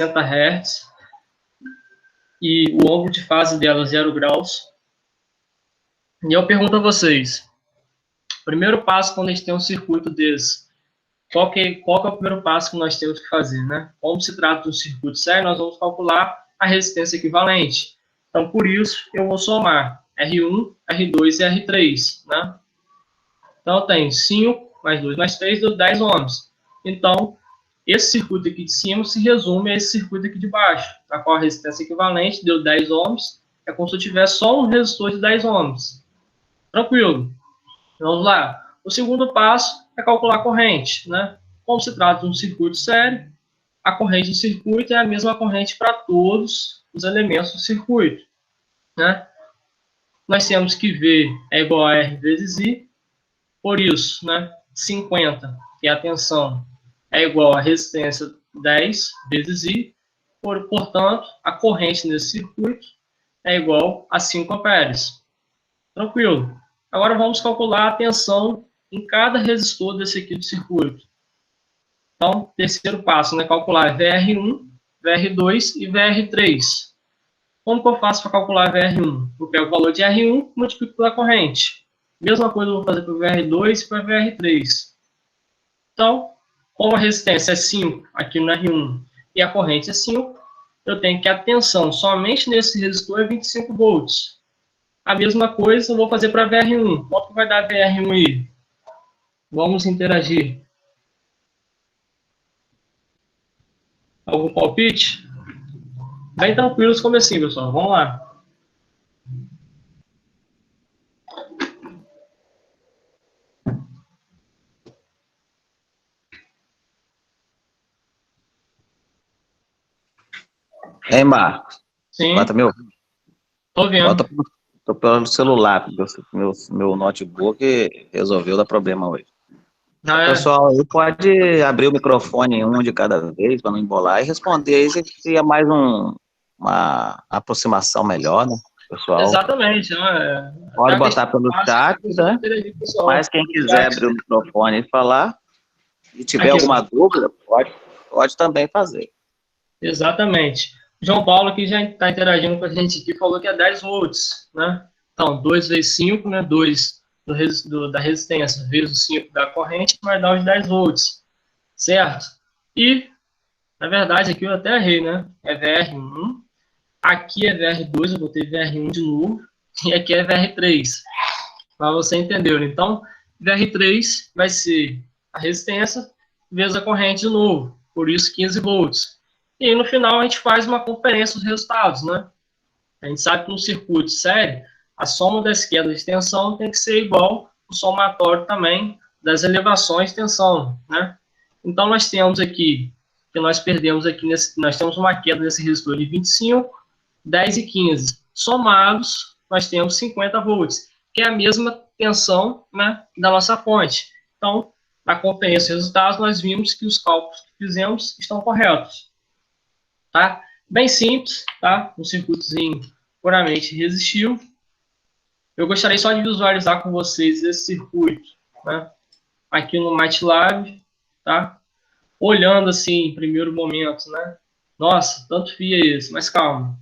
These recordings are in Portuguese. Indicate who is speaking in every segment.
Speaker 1: 60 Hz, e o ângulo de fase dela é 0 graus. E eu pergunto a vocês, primeiro passo quando a gente tem um circuito desse, qual que é o primeiro passo que nós temos que fazer, né? Como se trata de um circuito sério, nós vamos calcular a resistência equivalente. Então, por isso, eu vou somar R1, R2 e R3, né? Então, eu tenho 5 mais 2 mais 3, deu 10 ohms. Então, esse circuito aqui de cima se resume a esse circuito aqui de baixo, na qual a resistência equivalente deu 10 ohms, é como se eu tivesse só um resistor de 10 ohms. Tranquilo. Vamos lá. O segundo passo é calcular a corrente, né? Como se trata de um circuito sério, a corrente do circuito é a mesma corrente para todos os elementos do circuito, né? Nós temos que V é igual a R vezes I, por isso, né? 50, que é a tensão, é igual a resistência 10 vezes I, portanto, a corrente nesse circuito é igual a 5 amperes. Tranquilo. Agora vamos calcular a tensão em cada resistor desse aqui do circuito. Então, terceiro passo, né? Calcular VR1, VR2 e VR3. Como que eu faço para calcular VR1? Eu pego o valor de R1 e multiplico pela corrente. Mesma coisa eu vou fazer para o VR2 e para o VR3. Então, como a resistência é 5 aqui no R1 e a corrente é 5, eu tenho que a tensão somente nesse resistor é 25 volts. A mesma coisa eu vou fazer para VR1. Quanto que vai dar VR1 aí? Vamos interagir. Algum palpite? Bem tranquilos como assim, pessoal. Vamos lá.
Speaker 2: Hein, Marcos?
Speaker 1: Sim.
Speaker 2: Bota meu.
Speaker 1: Tô vendo.
Speaker 2: Tô pelo celular, meu notebook resolveu dar problema hoje.
Speaker 1: Ah,
Speaker 2: Pessoal, aí pode abrir o microfone um de cada vez para não embolar e responder aí se seria mais uma aproximação melhor, né, pessoal?
Speaker 1: Exatamente.
Speaker 2: Pode botar pelo chat, né? Mas quem quiser abrir o microfone e falar, e tiver
Speaker 1: aqui,
Speaker 2: alguma dúvida, pode também fazer.
Speaker 1: Exatamente. João Paulo aqui já está interagindo com a gente aqui, falou que é 10 volts, né? Então, 2 vezes 5, né? 2 da resistência vezes o 5 da corrente, vai dar os 10 volts, certo? E, na verdade, aqui eu até errei, né? É VR1, aqui é VR2, eu botei VR1 de novo, e aqui é VR3, para você entender. Então, VR3 vai ser a resistência vezes a corrente de novo, por isso 15 volts. E aí, no final, a gente faz uma conferência dos resultados, né? A gente sabe que no circuito sério, a soma das quedas de tensão tem que ser igual ao somatório também das elevações de tensão, né? Então, nós temos aqui, que nós perdemos aqui, nós temos uma queda nesse resistor de 25, 10 e 15. Somados, nós temos 50 volts, que é a mesma tensão, né, da nossa fonte. Então, na conferência de resultados, nós vimos que os cálculos que fizemos estão corretos. Tá? Bem simples, tá? Um circuitozinho puramente resistível. Eu gostaria só de visualizar com vocês esse circuito, né? Aqui no MATLAB, tá? Olhando assim, em primeiro momento, né? Nossa, tanto fio é esse, mas calma.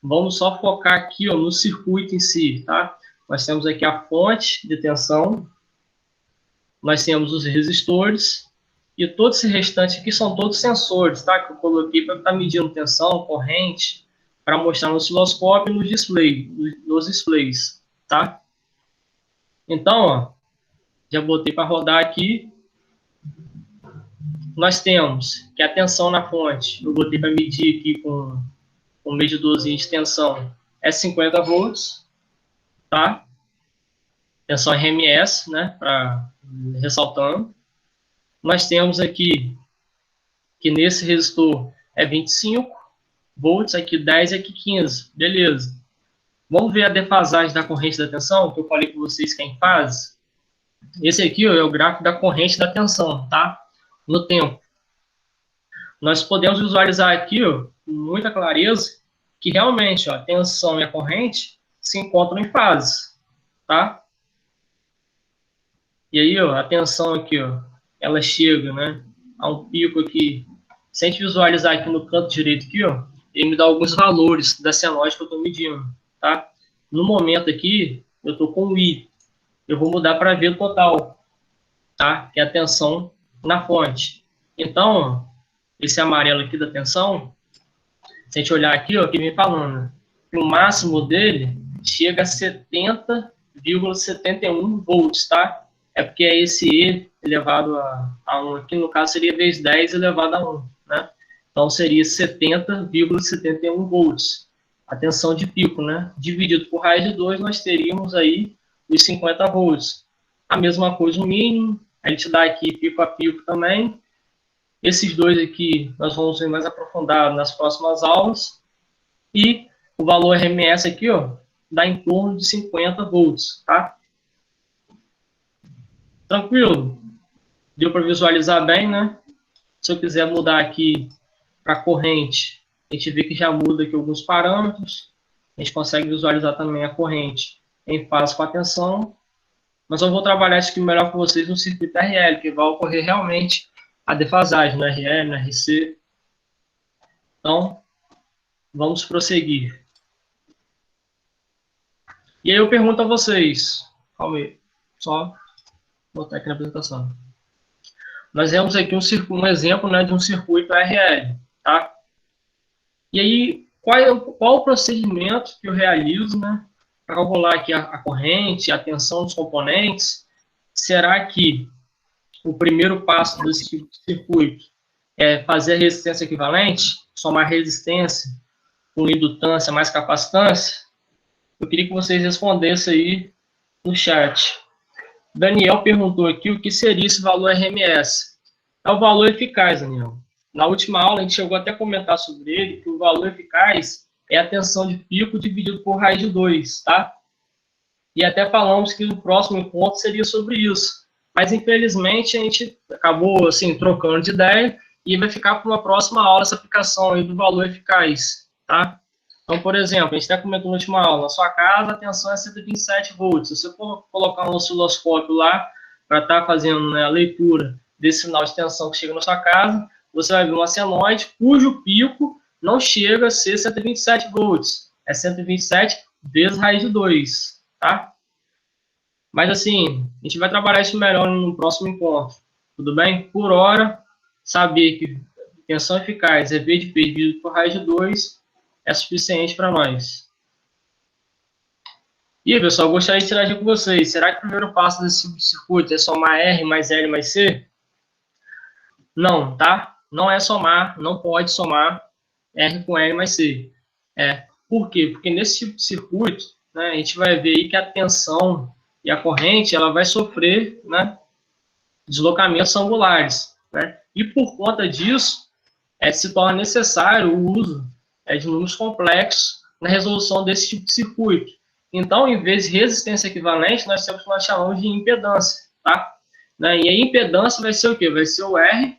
Speaker 1: Vamos só focar aqui, ó, no circuito em si, tá? Nós temos aqui a fonte de tensão, nós temos os resistores, e todo esse restante aqui são todos sensores, tá? Que eu coloquei para estar medindo tensão, corrente, para mostrar no osciloscópio e nos displays, tá? Então, ó, já botei para rodar aqui. Nós temos que a tensão na fonte, eu botei para medir aqui com um medidorzinho de tensão, é 50 volts, tá? Tensão RMS, né? Ressaltando. Nós temos aqui que nesse resistor é 25 volts, aqui 10 e aqui 15. Beleza. Vamos ver a defasagem da corrente da tensão, que eu falei para vocês que é em fase. Esse aqui, ó, é o gráfico da corrente da tensão, tá? No tempo. Nós podemos visualizar aqui, ó, com muita clareza, que realmente, ó, a tensão e a corrente se encontram em fase, tá? E aí, ó, a tensão aqui, ó, ela chega, né, a um pico aqui se a gente visualizar aqui no canto direito, aqui, ó, ele me dá alguns valores da senoide que eu estou medindo, tá? No momento aqui, eu estou com o I. Eu vou mudar para V total, tá? Que é a tensão na fonte. Então, esse amarelo aqui da tensão, se a gente olhar aqui, ó, que vem falando, que o máximo dele chega a 70,71 volts, tá? É porque é esse E elevado a 1 aqui, no caso seria vezes 10 elevado a 1, né? Então seria 70,71 volts. A tensão de pico, né? Dividido por raiz de 2, nós teríamos aí os 50 volts. A mesma coisa o mínimo, a gente dá aqui pico a pico também. Esses dois aqui nós vamos ver mais aprofundado nas próximas aulas. E o valor RMS aqui, ó, dá em torno de 50 volts, tá? Tranquilo? Deu para visualizar bem, né? Se eu quiser mudar aqui para corrente, a gente vê que já muda aqui alguns parâmetros. A gente consegue visualizar também a corrente em fase com a tensão. Mas eu vou trabalhar isso aqui melhor com vocês no circuito RL, que vai ocorrer realmente a defasagem no RL, no RC. Então, vamos prosseguir. E aí eu pergunto a vocês, calma aí, só botar aqui na apresentação. Nós vemos aqui um exemplo, né, de um circuito RL, tá? E aí, qual o procedimento que eu realizo, né, para calcular aqui a corrente, a tensão dos componentes? Será que o primeiro passo desse tipo de circuito é fazer a resistência equivalente, somar resistência com indutância mais capacitância? Eu queria que vocês respondessem aí no chat. Daniel perguntou aqui o que seria esse valor RMS. É o valor eficaz, Daniel. Na última aula, a gente chegou até a comentar sobre ele, que o valor eficaz é a tensão de pico dividido por raiz de 2, tá? E até falamos que o próximo encontro seria sobre isso. Mas, infelizmente, a gente acabou, assim, trocando de ideia e vai ficar para uma próxima aula essa aplicação aí do valor eficaz, tá? Então, por exemplo, a gente até comentou na última aula, na sua casa a tensão é 127 volts. Se você for colocar um osciloscópio lá para estar fazendo, né, a leitura desse sinal de tensão que chega na sua casa, você vai ver uma senoide cujo pico não chega a ser 127 volts. É 127 vezes raiz de 2, tá? Mas, assim, a gente vai trabalhar isso melhor no próximo encontro, tudo bem? Por hora, saber que tensão eficaz é V de P dividido por raiz de 2 é suficiente para nós. E, pessoal, gostaria de interagir com vocês. Será que o primeiro passo desse circuito é somar R mais L mais C? Não, tá? Não é somar, não pode somar R com L mais C. Por quê? Porque nesse tipo de circuito, né, a gente vai ver aí que a tensão e a corrente ela vai sofrer, né, deslocamentos angulares, né? E por conta disso, se torna necessário o uso de números complexos na resolução desse tipo de circuito. Então, em vez de resistência equivalente, nós temos o que nós chamamos de impedância, tá? Né? E a impedância vai ser o quê? Vai ser o R,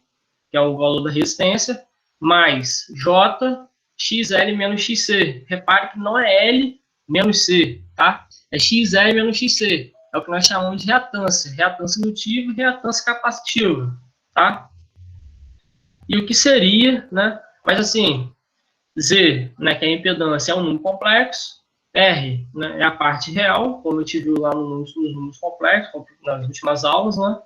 Speaker 1: que é o valor da resistência, mais J, XL menos XC. Repare que não é L menos C, tá? É XL menos XC. É o que nós chamamos de reatância. Reatância indutiva e reatância capacitiva, tá? E o que seria, né? Mas assim, Z, né, que é a impedância, é um número complexo. R, né, é a parte real, como a gente viu lá nos números complexos, nas últimas aulas, né?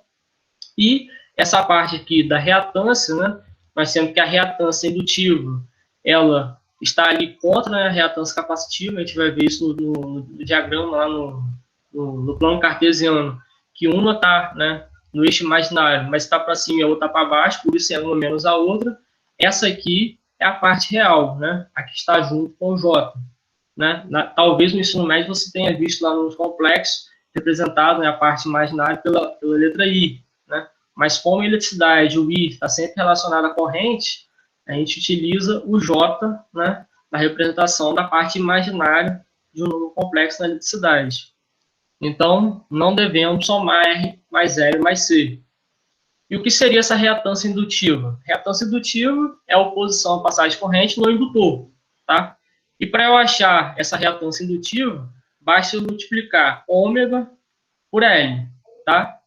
Speaker 1: E essa parte aqui da reatância, né? Nós temos que a reatância indutiva, ela está ali contra, né, a reatância capacitiva. A gente vai ver isso no diagrama lá no plano cartesiano, que uma está, né, no eixo imaginário, mas está para cima e a outra está para baixo, por isso é uma menos a outra. Essa aqui é a parte real, né? A que está junto com o J. Né? Talvez no ensino médio você tenha visto lá nos complexos, representado, né, a parte imaginária pela letra I. Né? Mas como a eletricidade, o I, está sempre relacionado à corrente, a gente utiliza o J, né, na representação da parte imaginária de um número complexo na eletricidade. Então, não devemos somar R mais L mais C. E o que seria essa reatância indutiva? Reatância indutiva é a oposição à passagem de corrente no indutor, tá? E para eu achar essa reatância indutiva, basta eu multiplicar ômega por L, tá?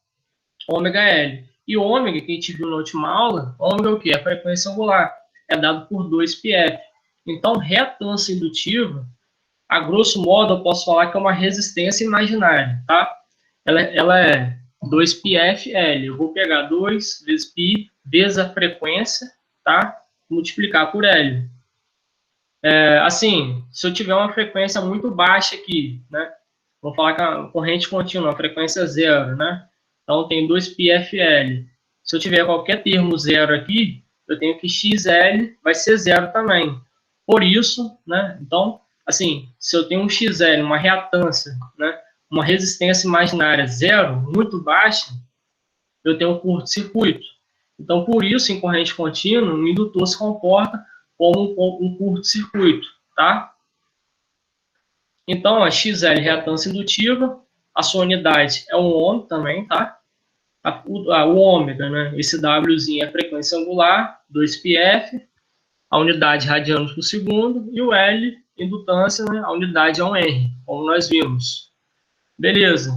Speaker 1: Ômega L. E o ômega, que a gente viu na última aula, ômega é o quê? A frequência angular. É dado por 2πf. Então, reatância indutiva, a grosso modo, eu posso falar que é uma resistência imaginária, tá? Ela é 2πfL. Eu vou pegar 2 vezes π vezes a frequência, tá? Multiplicar por L. Assim, se eu tiver uma frequência muito baixa aqui, né? Vou falar que a corrente contínua, a frequência zero, né? Então, tem 2πfL. Se eu tiver qualquer termo zero aqui, eu tenho que XL vai ser zero também. Por isso, né? Então, assim, se eu tenho um XL, uma reatância, né? Uma resistência imaginária zero, muito baixa, eu tenho um curto-circuito. Então, por isso, em corrente contínua, o indutor se comporta como um curto-circuito, tá? Então, a XL reatância indutiva, a sua unidade é um ohm também, tá? O ômega, né? Esse Wzinho é a frequência angular, 2πf, a unidade radianos por segundo, e o L, indutância, né? A unidade é um R, como nós vimos. Beleza.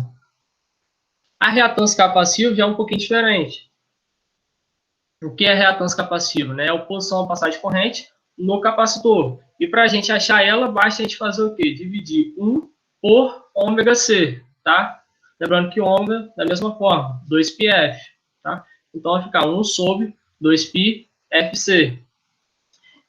Speaker 1: A reatância capacitiva já é um pouquinho diferente. O que é reatância capacitiva? Né? É a oposição à passagem de corrente no capacitor. E para a gente achar ela, basta a gente fazer o quê? Dividir 1 por ômega C, tá? Lembrando que ômega, da mesma forma, 2πf, tá? Então, vai ficar 1 sobre 2πfc.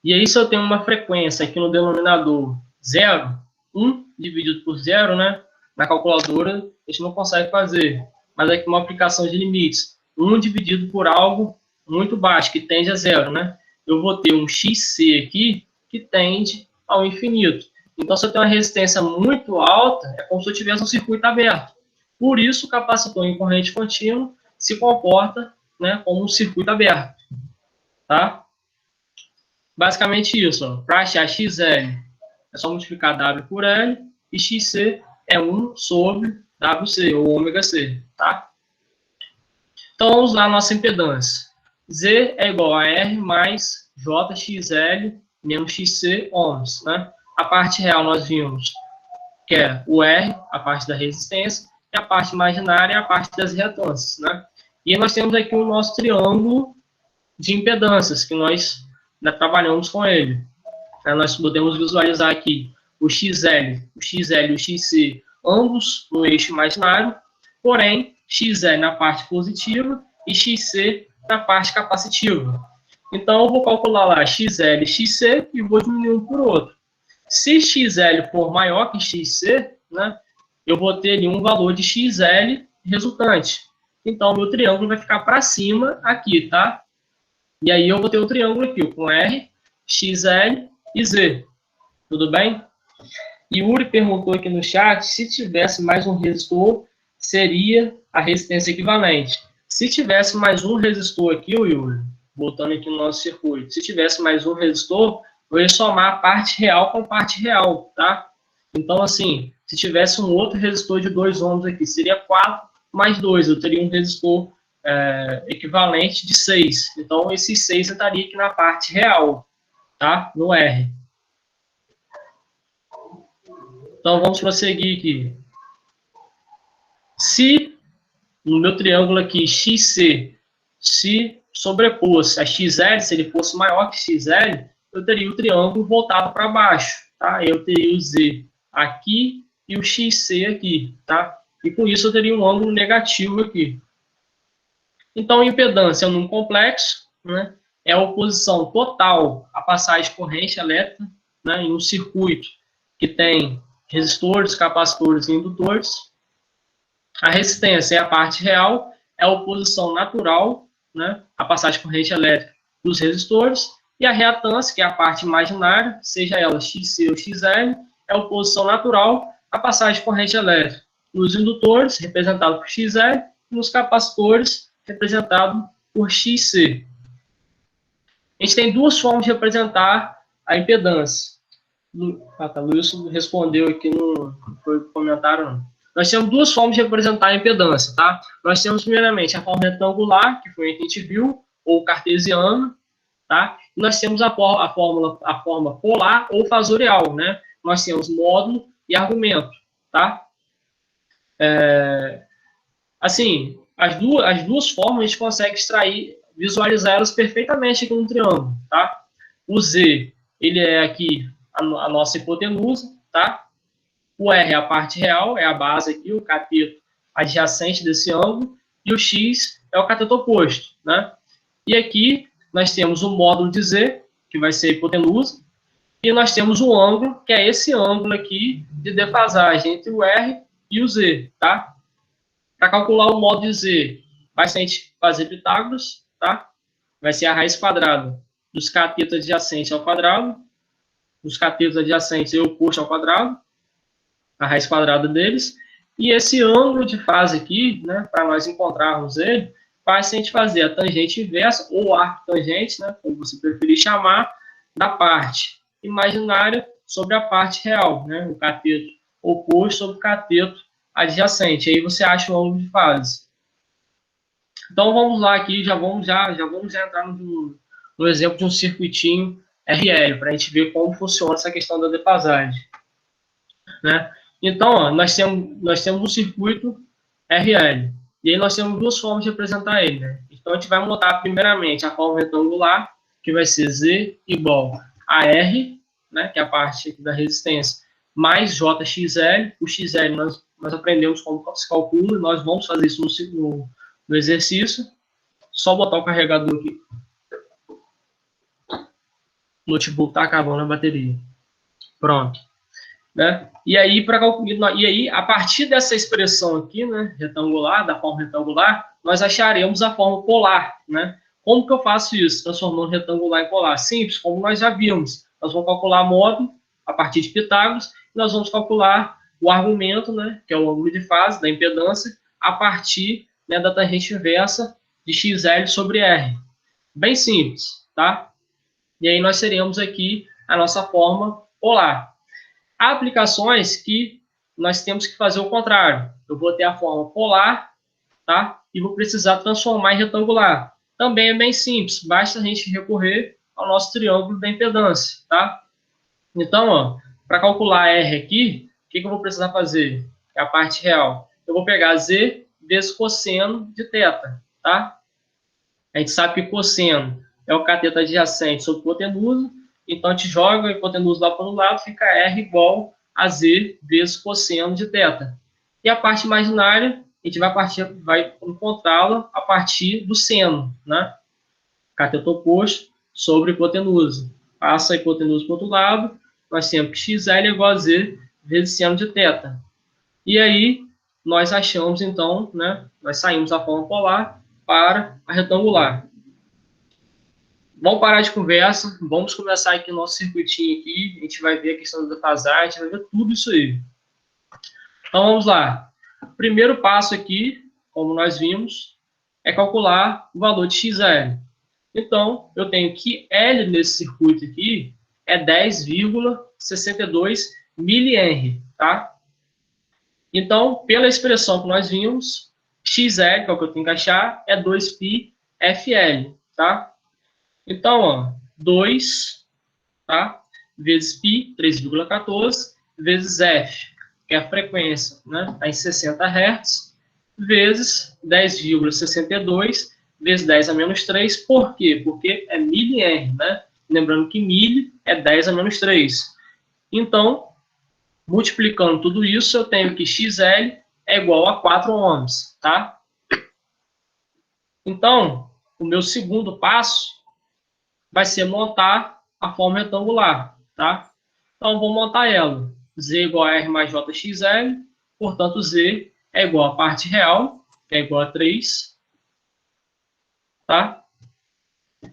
Speaker 1: E aí, se eu tenho uma frequência aqui no denominador 0, 1 dividido por 0, né? Na calculadora, a gente não consegue fazer. Mas aqui uma aplicação de limites. 1 dividido por algo muito baixo, que tende a 0, né? Eu vou ter um XC aqui, que tende ao infinito. Então, se eu tenho uma resistência muito alta, é como se eu tivesse um circuito aberto. Por isso, o capacitor em corrente contínua se comporta, né, como um circuito aberto. Tá? Basicamente isso. Para achar XL, é só multiplicar W por L, e XC é 1 sobre WC, ou ômega C. Tá? Então, vamos lá, nossa impedância. Z é igual a R mais JXL menos XC ohms. Né? A parte real nós vimos que é o R, a parte da resistência, e a parte imaginária é a parte das reatâncias. Né? E nós temos aqui o nosso triângulo de impedâncias, que nós trabalhamos com ele. Nós podemos visualizar aqui o XL e o XC, ambos no eixo imaginário, porém, XL na parte positiva e XC na parte capacitiva. Então, eu vou calcular lá XL e XC e vou diminuir um por outro. Se XL for maior que XC, né, eu vou ter ali um valor de XL resultante. Então, meu triângulo vai ficar para cima aqui, tá? E aí eu vou ter o triângulo aqui, com R, XL e Z. Tudo bem? E o Uri perguntou aqui no chat, se tivesse mais um resistor, seria a resistência equivalente. Se tivesse mais um resistor aqui, Yuri, voltando aqui no nosso circuito, se tivesse mais um resistor, eu ia somar a parte real com parte real, tá? Então, assim, se tivesse um outro resistor de 2 ohms aqui, seria 4 mais 2, eu teria um resistor equivalente de 6. Então, esses 6 estaria aqui na parte real, tá? No R. Então, vamos prosseguir aqui. Se no meu triângulo aqui, XC, se sobrepôs a XL, se ele fosse maior que XL, eu teria o triângulo voltado para baixo, tá? Eu teria o Z aqui e o XC aqui, tá? E com isso eu teria um ângulo negativo aqui. Então, impedância num complexo, né, é a oposição total à passagem de corrente elétrica, né, em um circuito que tem resistores, capacitores e indutores. A resistência é a parte real, é a oposição natural, né, à passagem de corrente elétrica dos resistores. E a reatância, que é a parte imaginária, seja ela XC ou XL, é a oposição natural à passagem de corrente elétrica nos indutores, representado por XL, e nos capacitores, representado por XC. A gente tem duas formas de representar a impedância. Tá, Luiz respondeu aqui, não foi comentário, não. Nós temos duas formas de representar a impedância, tá? Nós temos, primeiramente, a forma retangular, que foi a que a gente viu, ou cartesiana, tá? E nós temos a forma polar ou fasorial, né? Nós temos módulo e argumento, tá? Assim, as duas formas a gente consegue extrair, visualizar elas perfeitamente aqui no triângulo, tá? O Z, ele é aqui a nossa hipotenusa, tá? O R é a parte real, é a base aqui, o cateto adjacente desse ângulo, e o X é o cateto oposto, né? E aqui nós temos o módulo de Z, que vai ser a hipotenusa, e nós temos o ângulo, que é esse ângulo aqui de defasagem entre o R e o Z, tá? Para calcular o módulo de Z, basta a gente fazer Pitágoras, tá? Vai ser a raiz quadrada dos catetos adjacentes ao quadrado, os catetos adjacentes e oposto ao quadrado, a raiz quadrada deles, e esse ângulo de fase aqui, né, para nós encontrarmos ele, faz a gente fazer a tangente inversa, ou arco tangente, né, como você preferir chamar, da parte imaginária sobre a parte real, né, o cateto oposto sobre o cateto adjacente. Aí você acha o ângulo de fase. Então vamos lá aqui, já vamos entrar no exemplo de um circuitinho RL, para a gente ver como funciona essa questão da defasagem, né? Então, ó, nós temos um circuito RL, e aí nós temos duas formas de representar ele, né? Então a gente vai montar primeiramente a forma retangular, que vai ser Z igual a R, né, que é a parte da resistência, mais JXL. O XL nós aprendemos como se calcula, nós vamos fazer isso no exercício. Só botar o carregador aqui. O notebook está acabando a bateria. Pronto. Né? E aí, a partir dessa expressão aqui, né, retangular, da forma retangular, nós acharemos a forma polar. Né? Como que eu faço isso? Transformando retangular em polar? Simples, como nós já vimos. Nós vamos calcular módulo a partir de Pitágoras, e nós vamos calcular o argumento, né, que é o ângulo de fase da impedância, a partir, né, da tangente inversa de XL sobre R. Bem simples, tá? E aí nós teremos aqui a nossa forma polar. Há aplicações que nós temos que fazer o contrário. Eu vou ter a forma polar, tá? E vou precisar transformar em retangular. Também é bem simples, basta a gente recorrer ao nosso triângulo da impedância, tá? Então, para calcular R aqui, o que eu vou precisar fazer? É a parte real. Eu vou pegar Z vezes cosseno de θ, tá? A gente sabe que cosseno é o cateto adjacente sobre hipotenusa, então a gente joga a hipotenusa lá para o lado, fica R igual a Z vezes cosseno de θ. E a parte imaginária, a gente vai encontrá-la a partir do seno, né? Cateto oposto sobre hipotenusa. Passa a hipotenusa para o outro lado, nós temos que XL é igual a Z vezes seno de θ. E aí, nós achamos, então, né? Nós saímos da forma polar para a retangular. Vamos parar de conversa, vamos começar aqui o nosso circuitinho aqui, a gente vai ver a questão da defasagem, a gente vai ver tudo isso aí. Então vamos lá. O primeiro passo aqui, como nós vimos, é calcular o valor de XL. Então, eu tenho que L nesse circuito aqui é 10,62 mH, tá? Então, pela expressão que nós vimos, XL, que é o que eu tenho que achar, é 2πfL, tá? Então, ó, 2, tá? Vezes π, 3,14, vezes f, que é a frequência, né? Está em 60 Hz, vezes 10,62, vezes 10 a menos 3. Por quê? Porque é mR, né? Lembrando que mili é 10 a menos 3. Então, multiplicando tudo isso, eu tenho que XL é igual a 4 ohms, tá? Então, o meu segundo passo vai ser montar a forma retangular, tá? Então, vou montar ela. Z igual a R mais JXL, portanto, Z é igual a parte real, que é igual a 3, tá?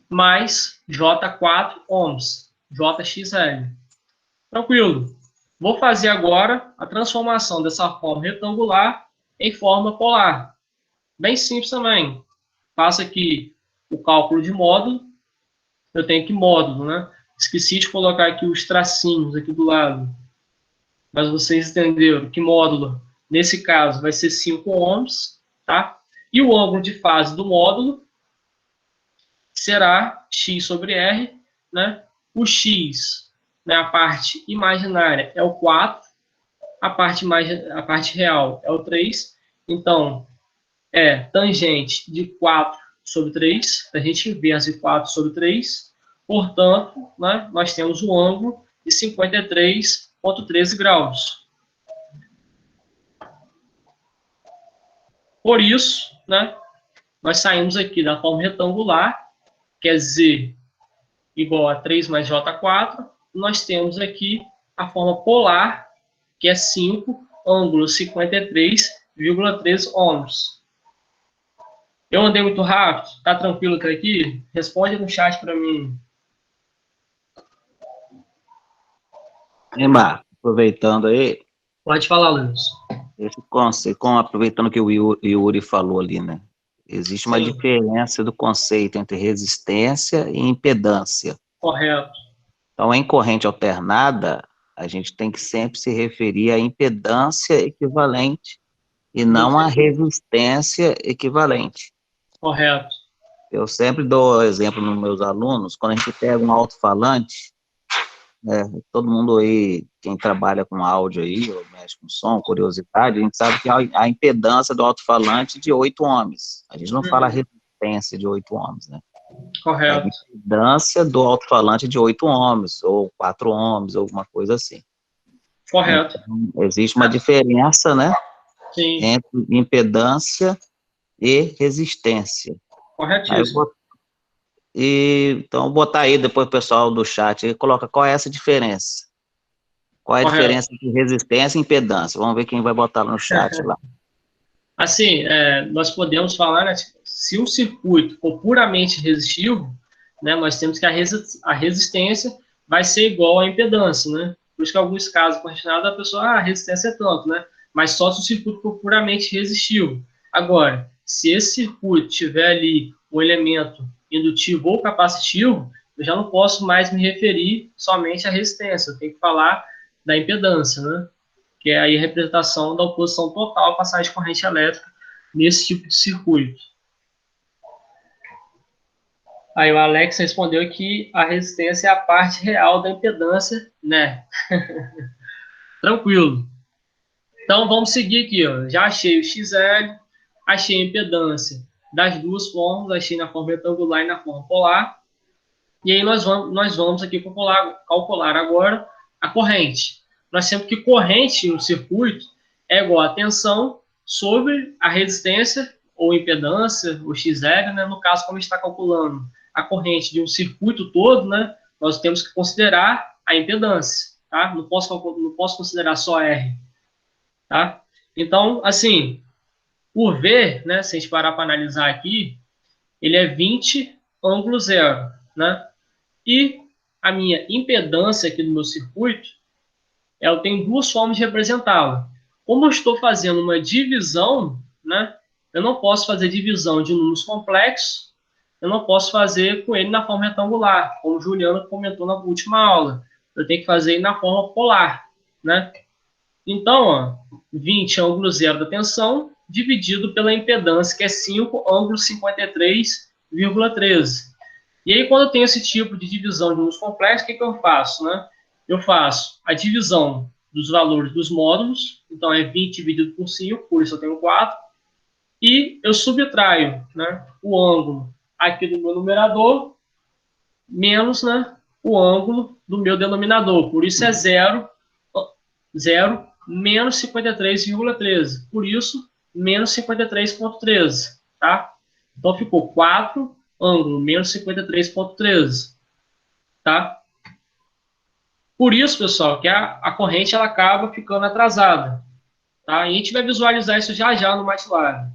Speaker 1: Mais J4 ohms, JXL. Tranquilo. Vou fazer agora a transformação dessa forma retangular em forma polar. Bem simples também. Faço aqui o cálculo de módulo. Eu tenho aqui módulo, né? Esqueci de colocar aqui os tracinhos aqui do lado. Mas vocês entenderam que módulo, nesse caso, vai ser 5 ohms, tá? E o ângulo de fase do módulo será x sobre r, né? O x, né, a parte imaginária é o 4, a parte real é o 3. Então, é tangente de 4 sobre 3, tangente inversa de 4 sobre 3, portanto, né, nós temos o ângulo de 53,13 graus. Por isso, né, nós saímos aqui da forma retangular, que é Z igual a 3 mais J4, nós temos aqui a forma polar, que é 5, ângulo 53,13 ohms. Eu andei muito rápido? Tá tranquilo até aqui? Responde no chat para mim.
Speaker 2: E, Marco, aproveitando aí,
Speaker 1: Pode falar, Luiz.
Speaker 2: esse conceito, aproveitando que o Yuri falou ali, né? Existe uma
Speaker 1: Sim,
Speaker 2: diferença do conceito entre resistência e impedância.
Speaker 1: correto.
Speaker 2: Então, em corrente alternada, a gente tem que sempre se referir à impedância equivalente e
Speaker 1: Do
Speaker 2: não à
Speaker 1: circuito.
Speaker 2: resistência equivalente.
Speaker 1: Correto.
Speaker 2: Eu sempre dou exemplo nos meus alunos, quando a gente pega um alto-falante, né, todo mundo aí, quem trabalha com áudio aí, ou mexe com som, curiosidade, a gente sabe que a impedância do alto-falante é de 8 ohms. A gente não fala
Speaker 1: Uhum.
Speaker 2: resistência de 8 ohms, né? É a
Speaker 1: Correto.
Speaker 2: impedância do alto-falante de 8 ohms, ou 4 ohms, ou alguma coisa assim.
Speaker 1: Correto.
Speaker 2: Então, existe uma diferença, né,
Speaker 1: Sim,
Speaker 2: entre impedância e resistência. Aí eu
Speaker 1: corretíssimo.
Speaker 2: vou, então, vou botar aí depois o pessoal do chat aí, coloca qual é essa diferença. Qual é a
Speaker 1: Correto.
Speaker 2: diferença entre resistência e impedância? Vamos ver quem vai botar no chat lá.
Speaker 1: Assim, nós podemos falar, né, tipo, se o circuito for puramente resistivo, né, nós temos que a resistência vai ser igual à impedância, né? Por isso que em alguns casos, questionado, a pessoa, a resistência é tanto, né? Mas só se o circuito for puramente resistivo. Agora, se esse circuito tiver ali um elemento indutivo ou capacitivo, eu já não posso mais me referir somente à resistência, eu tenho que falar da impedância, né? Que é aí a representação da oposição total à passagem de corrente elétrica nesse tipo de circuito. Aí o Alex respondeu que a resistência é a parte real da impedância, né? Tranquilo. Então vamos seguir aqui, ó. Já achei o XL, achei a impedância das duas formas, achei na forma retangular e na forma polar. E aí nós vamos aqui calcular agora a corrente. Nós temos que corrente no circuito é igual a tensão sobre a resistência ou impedância, o XL, né? No caso, como a gente está calculando a corrente de um circuito todo, né? Nós temos que considerar a impedância, tá? Não posso considerar só R, tá? Então, assim, por V, né? Se a gente parar para analisar aqui, ele é 20 ângulo zero, né? E a minha impedância aqui no meu circuito, eu tenho duas formas de representá-la. Como eu estou fazendo uma divisão, né, eu não posso fazer divisão de números complexos, eu não posso fazer com ele na forma retangular, como o Juliano comentou na última aula. Eu tenho que fazer na forma polar, né? Então, ó, 20 ângulo zero da tensão, dividido pela impedância, que é 5 ângulo 53,13. E aí, quando eu tenho esse tipo de divisão de números complexos, o que eu faço, né? Eu faço a divisão dos valores dos módulos, então é 20 dividido por 5, por isso eu tenho 4, e eu subtraio, né, o ângulo aqui do meu numerador, menos, né, o ângulo do meu denominador, por isso é 0, menos 53,13, por isso, menos 53,13, tá? Então ficou 4 ângulo menos 53,13, tá? Por isso, pessoal, que a corrente ela acaba ficando atrasada, tá? E a gente vai visualizar isso já já no MATLAB.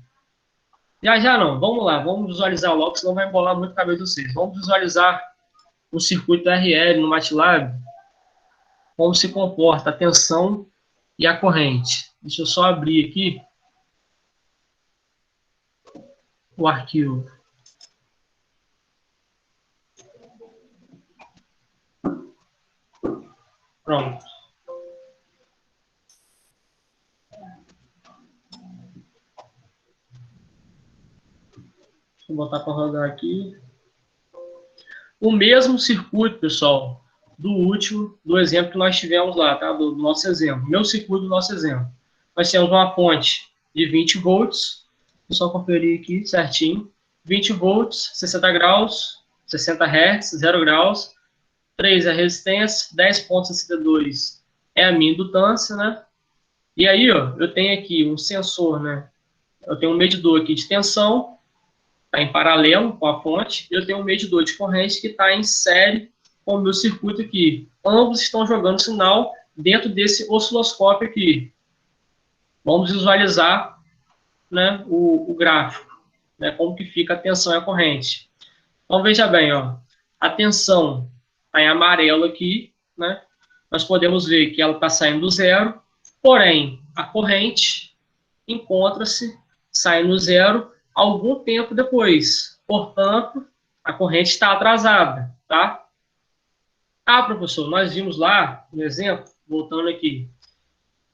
Speaker 1: Já já não, vamos lá, vamos visualizar logo, senão vai embolar muito a cabeça de vocês. Vamos visualizar o circuito RL no MATLAB, como se comporta a tensão e a corrente. Deixa eu só abrir aqui o arquivo. Pronto. Vou botar para rodar aqui. O mesmo circuito, pessoal, do exemplo que nós tivemos lá, tá? Do nosso exemplo. Meu circuito do nosso exemplo. Nós temos uma fonte de 20 volts, só conferir aqui certinho. 20 volts, 60 graus, 60 Hz, 0 graus. 3 é a resistência, 10,62 é a minha indutância, né? E aí, ó, eu tenho aqui um sensor, né? Eu tenho um medidor aqui de tensão, está em paralelo com a fonte, e eu tenho um medidor de corrente que está em série com o meu circuito aqui. Ambos estão jogando sinal dentro desse osciloscópio aqui. Vamos visualizar, né, o gráfico, né, como que fica a tensão e a corrente. Então, veja bem, ó, a tensão está em amarelo aqui, né? Nós podemos ver que ela está saindo do zero, porém, a corrente encontra-se saindo do zero algum tempo depois. Portanto, a corrente está atrasada, tá? Ah, professor, nós vimos lá, no exemplo, voltando aqui,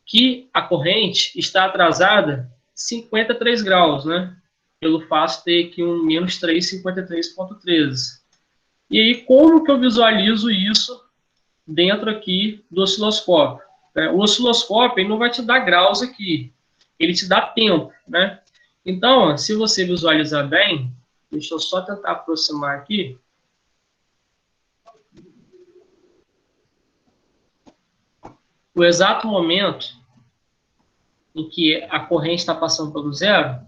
Speaker 1: que a corrente está atrasada 53 graus, né? Pelo fato de ter aqui um menos 353,13. E aí, como que eu visualizo isso dentro aqui do osciloscópio? O osciloscópio ele não vai te dar graus aqui, ele te dá tempo, né? Então, se você visualizar bem, deixa eu só tentar aproximar aqui. O exato momento em que a corrente está passando pelo zero,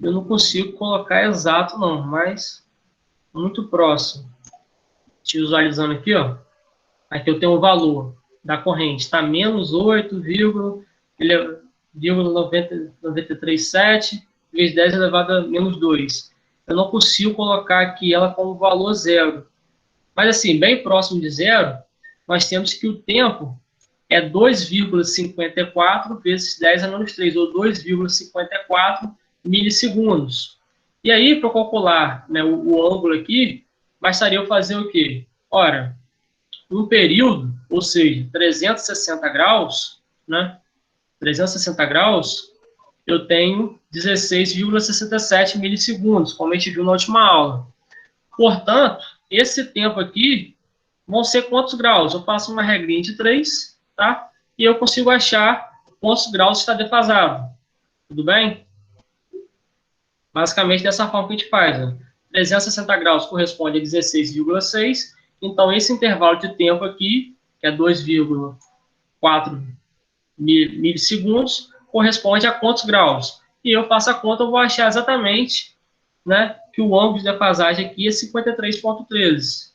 Speaker 1: eu não consigo colocar exato não, mas muito próximo. Te visualizando aqui, ó, aqui eu tenho o valor da corrente, está menos 8,937 vezes 10 elevado a menos 2. Eu não consigo colocar aqui ela como valor zero. Mas assim, bem próximo de zero, nós temos que o tempo é 2,54 vezes 10 a menos 3, ou 2,54 milissegundos. E aí, para calcular, né, o ângulo aqui, bastaria eu fazer o quê? Ora, um período, ou seja, 360 graus, né? 360 graus, eu tenho 16,67 milissegundos, como a gente viu na última aula. Portanto, esse tempo aqui vão ser quantos graus? Eu faço uma regrinha de 3, tá? E eu consigo achar quantos graus está defasado. Tudo bem? Basicamente dessa forma que a gente faz, né? 360 graus corresponde a 16,6. Então, esse intervalo de tempo aqui, que é 2,4 milissegundos, corresponde a quantos graus? E eu faço a conta, eu vou achar exatamente, né, que o ângulo de defasagem aqui é 53,13.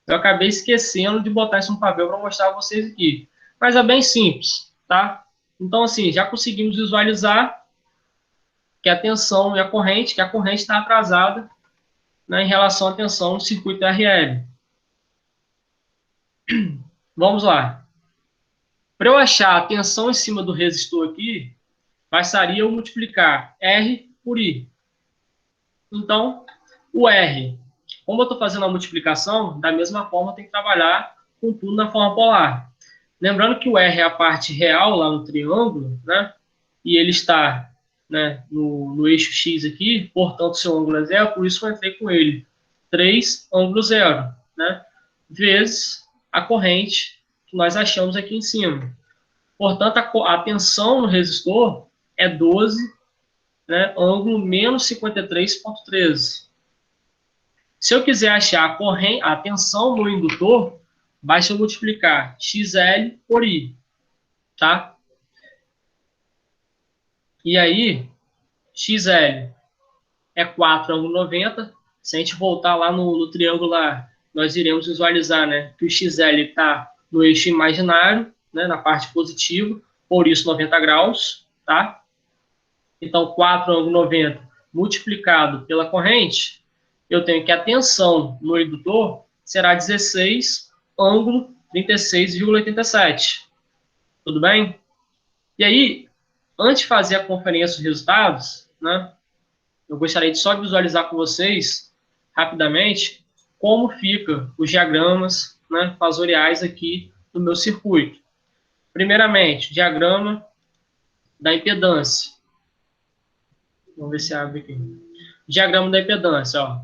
Speaker 1: Eu acabei esquecendo de botar isso no papel para mostrar a vocês aqui. Mas é bem simples, tá? Então, assim, já conseguimos visualizar que a tensão e a corrente, que a corrente está atrasada, né, em relação à tensão no circuito RL. Vamos lá. Para eu achar a tensão em cima do resistor aqui, bastaria eu multiplicar R por I. Então, o R, como eu estou fazendo a multiplicação, da mesma forma eu tenho que trabalhar com tudo na forma polar. Lembrando que o R é a parte real lá no triângulo, né? E ele está, né, no eixo X aqui, portanto, seu ângulo é zero, por isso eu entrei com ele. 3, ângulo zero, né? Vezes a corrente que nós achamos aqui em cima. Portanto, a tensão no resistor é 12, né, ângulo menos 53,13. Se eu quiser achar a tensão no indutor, basta eu multiplicar XL por I, tá? E aí, XL é 4,90. Se a gente voltar lá no triângulo lá, nós iremos visualizar, né, que o XL está no eixo imaginário, né, na parte positiva, por isso 90 graus, tá? Então, 4,90 multiplicado pela corrente, eu tenho que a tensão no indutor será 16, ângulo 36,87. Tudo bem? E aí, antes de fazer a conferência dos resultados, né, eu gostaria de só visualizar com vocês, rapidamente, como fica os diagramas, né, fasoriais aqui do meu circuito. Primeiramente, diagrama da impedância. Vamos ver se abre aqui. Diagrama da impedância, ó.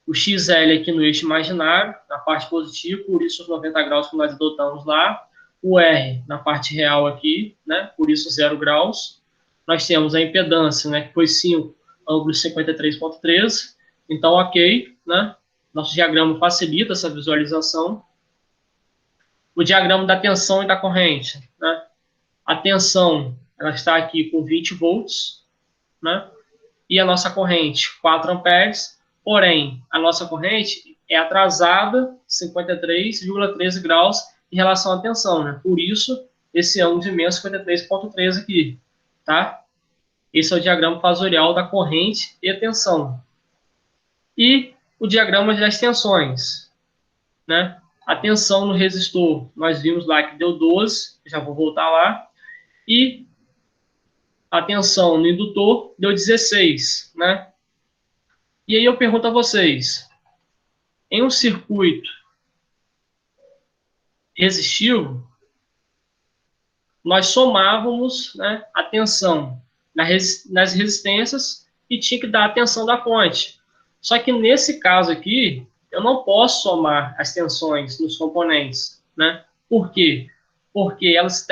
Speaker 1: O XL aqui no eixo imaginário, na parte positiva, por isso os 90 graus que nós adotamos lá. o R na parte real aqui, né? Por isso 0 graus. Nós temos a impedância, né? Que foi 5, ângulo 53,13. Então, ok, né? Nosso diagrama facilita essa visualização. O diagrama da tensão e da corrente, né? A tensão, ela está aqui com 20 volts, né? E a nossa corrente, 4 amperes. Porém, a nossa corrente é atrasada 53,13 graus em relação à tensão, né? Por isso, esse ângulo de menos 53,13 aqui, tá? Esse é o diagrama fasorial da corrente e tensão. E o diagrama das tensões, né? A tensão no resistor, nós vimos lá que deu 12, já vou voltar lá. E a tensão no indutor deu 16, né? E aí eu pergunto a vocês, em um circuito resistivo, nós somávamos, né, a tensão nas resistências e tinha que dar a tensão da fonte. Só que nesse caso aqui, eu não posso somar as tensões nos componentes, né? Por quê? Porque elas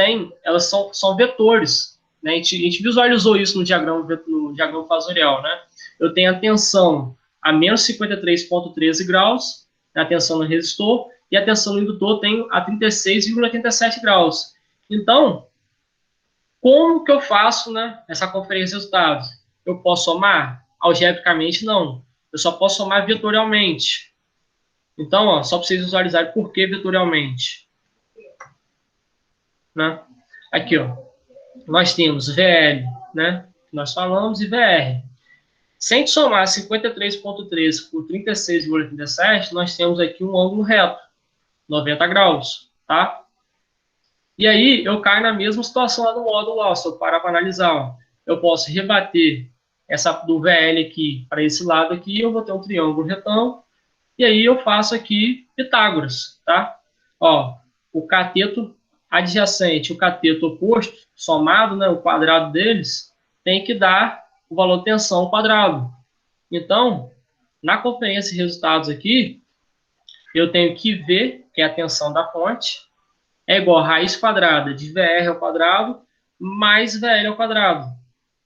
Speaker 1: são vetores, né? A gente visualizou isso no diagrama fasorial, né? Eu tenho a tensão a menos 53,13 graus, a tensão no resistor, e a tensão no indutor tem a 36,87 graus. Então, como que eu faço, né, essa conferência de resultados? Eu posso somar? Algebricamente, não. Eu só posso somar vetorialmente. Então, ó, só para vocês visualizarem por que vetorialmente. Né? Aqui, ó, nós temos VL, né, que nós falamos, e VR. Se a gente somar 53,13 por 36,37, nós temos aqui um ângulo reto, 90 graus, tá? E aí eu caio na mesma situação lá no módulo, ó, se eu parar para analisar, ó, eu posso rebater essa do VL aqui para esse lado aqui, eu vou ter um triângulo retão, e aí eu faço aqui Pitágoras, tá? Ó, o cateto adjacente, o cateto oposto, somado, né, o quadrado deles, tem que dar o valor de tensão ao quadrado. Então, na conferência de resultados aqui, eu tenho que V, que é a tensão da fonte, é igual a raiz quadrada de VR ao quadrado mais VL ao quadrado.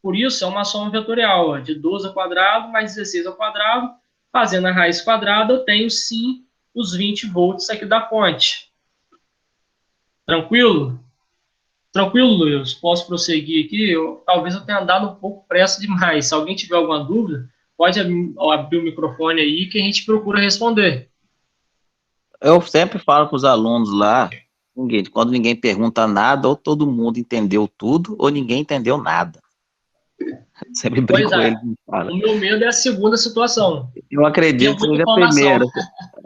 Speaker 1: Por isso, é uma soma vetorial, ó, de 12 ao quadrado mais 16 ao quadrado. Fazendo a raiz quadrada, eu tenho, sim, os 20 volts aqui da fonte. Tranquilo? Tranquilo, Luiz? Posso prosseguir aqui? Talvez eu tenha andado um pouco pressa demais. Se alguém tiver alguma dúvida, pode abrir o microfone aí que a gente procura responder.
Speaker 2: Eu sempre falo para os alunos lá, quando ninguém pergunta nada, ou todo mundo entendeu tudo, ou ninguém entendeu nada. Sempre
Speaker 1: Pois
Speaker 2: brinco com
Speaker 1: é.
Speaker 2: eles e falo.
Speaker 1: O meu medo é a segunda situação.
Speaker 2: Eu
Speaker 1: E é
Speaker 2: acredito que
Speaker 1: muita
Speaker 2: seja a
Speaker 1: informação.
Speaker 2: primeira.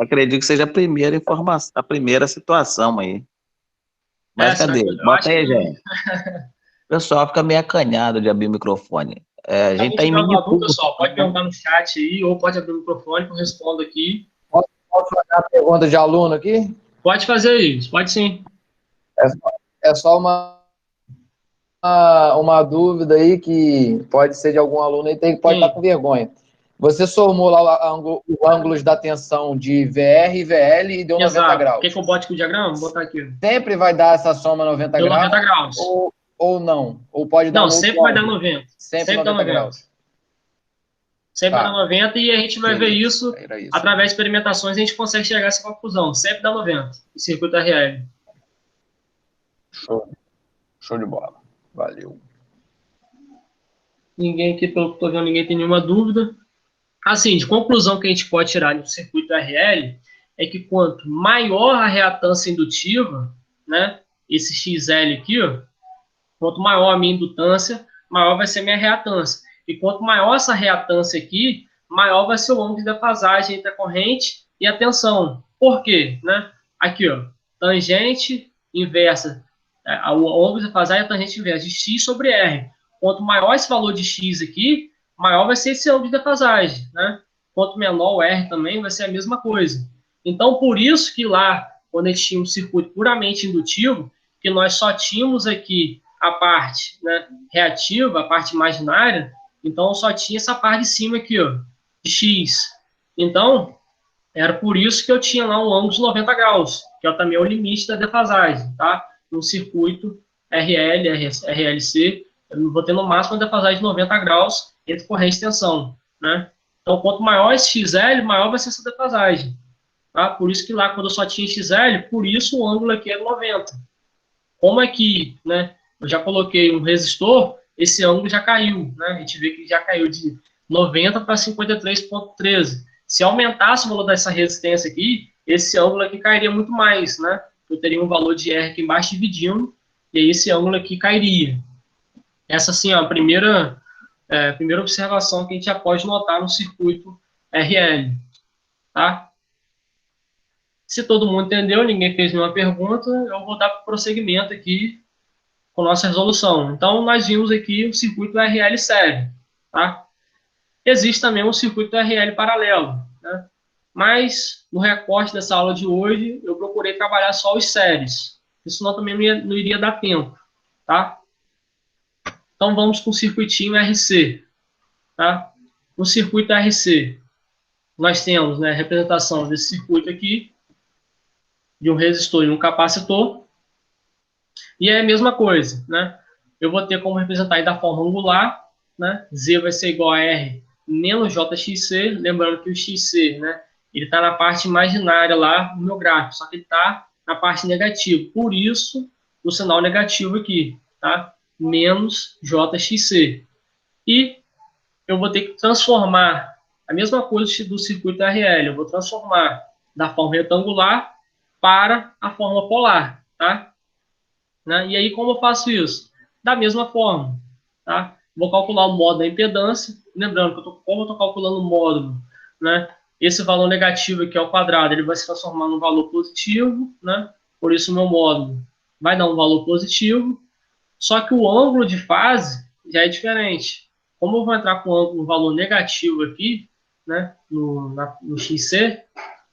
Speaker 2: Acredito que seja a primeira informação, a primeira situação aí. Mas
Speaker 1: Será
Speaker 2: cadê?
Speaker 1: que eu
Speaker 2: Bota
Speaker 1: acho que
Speaker 2: aí,
Speaker 1: não?
Speaker 2: gente. O pessoal fica meio acanhado de abrir o microfone. É, a
Speaker 1: Se
Speaker 2: gente
Speaker 1: alguém
Speaker 2: tá em
Speaker 1: tiver
Speaker 2: mini
Speaker 1: alguma dúvida,
Speaker 2: curso,
Speaker 1: pessoal, pode perguntar no chat aí, ou pode abrir o microfone que eu respondo aqui.
Speaker 3: Posso fazer a pergunta de aluno aqui?
Speaker 1: Pode fazer isso, pode sim.
Speaker 3: É só uma dúvida aí que pode ser de algum aluno aí, pode estar
Speaker 1: Sim.
Speaker 3: com vergonha. Você somou lá os ângulos da tensão de VR e VL e deu 90
Speaker 1: Exato. Quer
Speaker 3: graus.
Speaker 1: que eu bote aqui o diagrama? Vou botar aqui.
Speaker 3: Sempre vai dar essa soma 90
Speaker 1: Deu
Speaker 3: graus
Speaker 1: 90 graus.
Speaker 3: ou não? Ou pode dar
Speaker 1: Não,
Speaker 3: um outro
Speaker 1: sempre vai dar
Speaker 3: ângulo?
Speaker 1: 90.
Speaker 3: Sempre
Speaker 1: Sempre dá
Speaker 3: 90
Speaker 1: 90.
Speaker 3: graus.
Speaker 1: Sempre vai dar
Speaker 3: Tá,
Speaker 1: 90 e a gente vai ver
Speaker 3: beleza.
Speaker 1: isso
Speaker 3: Era isso.
Speaker 1: através de experimentações, a gente consegue chegar a essa conclusão. Sempre dá 90 o circuito RL.
Speaker 3: Show. Show de bola. Valeu.
Speaker 1: Ninguém aqui, pelo que estou vendo, ninguém tem nenhuma dúvida. Assim, de conclusão que a gente pode tirar do circuito RL é que quanto maior a reatância indutiva, né, esse XL aqui, ó, quanto maior a minha indutância, maior vai ser a minha reatância. E quanto maior essa reatância aqui, maior vai ser o ângulo de defasagem entre a corrente e a tensão. Por quê? Né? Aqui, ó, tangente inversa. O ângulo de defasagem é a tangente inversa de x sobre r. Quanto maior esse valor de x aqui, maior vai ser esse ângulo de defasagem. Né? Quanto menor o r também, vai ser a mesma coisa. Então, por isso que lá, quando a gente tinha um circuito puramente indutivo, que nós só tínhamos aqui a parte, né, reativa, a parte imaginária, então só tinha essa parte de cima aqui, ó, de x. Então, era por isso que eu tinha lá um ângulo de 90 graus, que é também o limite da defasagem, tá? num circuito RL, RLC, eu vou ter no máximo uma defasagem de 90 graus entre corrente e tensão, né? Então, quanto maior esse XL, maior vai ser essa defasagem. Tá? Por isso que lá, quando eu só tinha XL, por isso o ângulo aqui é 90. Como é que, né, eu já coloquei um resistor, esse ângulo já caiu, né? A gente vê que já caiu de 90 para 53,13. Se aumentasse o valor dessa resistência aqui, esse ângulo aqui cairia muito mais, né? Eu teria um valor de R aqui embaixo dividindo, e aí esse ângulo aqui cairia. Essa, assim, é a primeira observação que a gente já pode notar no circuito RL, tá? Se todo mundo entendeu, ninguém fez nenhuma pergunta, eu vou dar prosseguimento aqui com nossa resolução. Então, nós vimos aqui o circuito RL série, tá? Existe também um circuito RL paralelo, né? Mas, no recorte dessa aula de hoje, eu procurei trabalhar só os séries. Senão também não iria dar tempo, tá? Então, vamos com o circuitinho RC, tá? No circuito RC, nós temos, né, a representação desse circuito aqui, de um resistor e um capacitor. E é a mesma coisa, né? Eu vou ter como representar aí da forma angular, né? Z vai ser igual a R menos JXC, lembrando que o XC, né? Ele está na parte imaginária lá no meu gráfico, só que ele está na parte negativa. Por isso, o sinal negativo aqui, tá? Menos JXC. E eu vou ter que transformar a mesma coisa do circuito RL. Eu vou transformar da forma retangular para a forma polar, tá? Né? E aí, como eu faço isso? Da mesma forma, tá? Vou calcular o módulo da impedância. Lembrando que como eu estou calculando o módulo, né? Esse valor negativo aqui ao quadrado, ele vai se transformar num valor positivo, né? Por isso, o meu módulo vai dar um valor positivo. Só que o ângulo de fase já é diferente. Como eu vou entrar com um valor negativo aqui, né? No XC,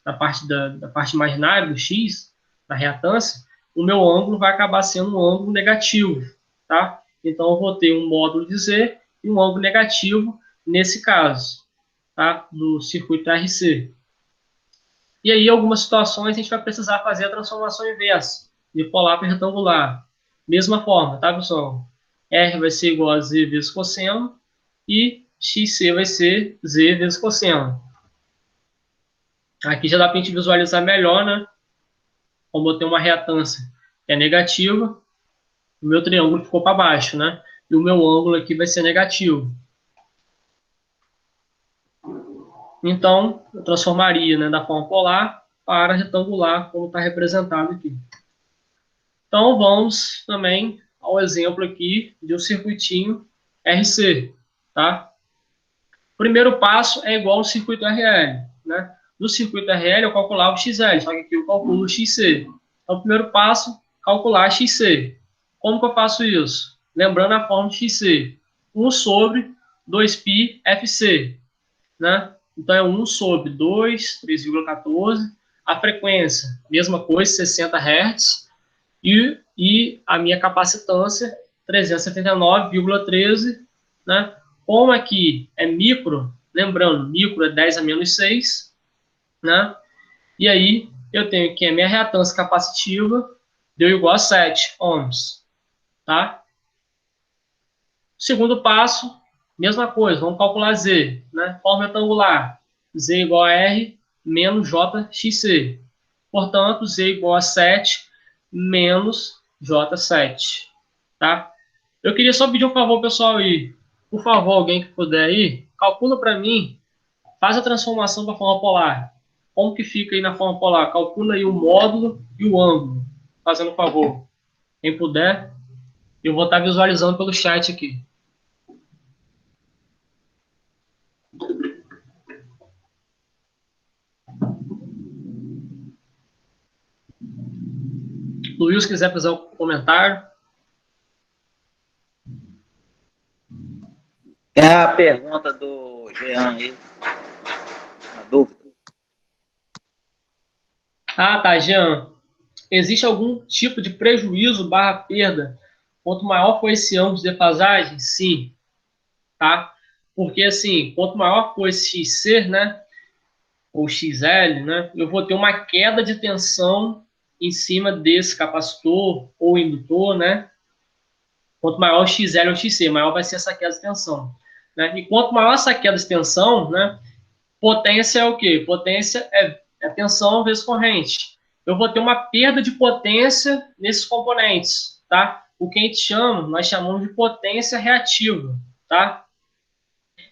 Speaker 1: da parte imaginária do X, da reatância, o meu ângulo vai acabar sendo um ângulo negativo, tá? Então, eu vou ter um módulo de Z e um ângulo negativo nesse caso, tá? Do circuito RC. E aí, em algumas situações, a gente vai precisar fazer a transformação inversa, de polar para retangular. Mesma forma, tá, pessoal? R vai ser igual a Z vezes cosseno e XC vai ser Z vezes cosseno. Aqui já dá para a gente visualizar melhor, né? Como eu tenho uma reatância que é negativa, o meu triângulo ficou para baixo, né? E o meu ângulo aqui vai ser negativo. Então, eu transformaria, né, da forma polar para retangular, como está representado aqui. Então, vamos também ao exemplo aqui de um circuitinho RC, tá? O primeiro passo é igual ao circuito RL, né? No circuito RL eu calculava o XL, só que aqui eu calculo o XC. Então, o primeiro passo, calcular XC. Como que eu faço isso? Lembrando a forma de XC. 1 sobre 2π FC, né? Então, é 1 sobre 2, 3,14. A frequência, mesma coisa, 60 Hz. E a minha capacitância, 379,13, né? Como aqui é micro, lembrando, micro é 10 a menos 6, né? E aí, eu tenho que a minha reatância capacitiva deu igual a 7 ohms, tá? Segundo passo, mesma coisa, vamos calcular Z, né? Forma retangular, Z igual a R menos JXC. Portanto, Z igual a 7 menos J7, tá? Eu queria só pedir um favor, pessoal, aí. Por favor, alguém que puder aí, calcula para mim, faz a transformação para a forma polar. Como que fica aí na forma polar? Calcula aí o módulo e o ângulo, fazendo um favor. Quem puder, eu vou estar visualizando pelo chat aqui. Luiz, se quiser fazer um comentário.
Speaker 2: É a pergunta do Jean aí, uma dúvida.
Speaker 1: Ah, tá, Jean. Existe algum tipo de prejuízo barra perda? Quanto maior for esse ângulo de defasagem? Sim, tá? Porque, assim, quanto maior for esse XC, né, ou XL, né, eu vou ter uma queda de tensão em cima desse capacitor ou indutor, né? Quanto maior o XL ou XC, maior vai ser essa queda de tensão, né? E quanto maior essa queda de tensão, né? Potência é o quê? Potência é tensão vezes corrente. Eu vou ter uma perda de potência nesses componentes, tá? O que a gente chama, nós chamamos de potência reativa, tá?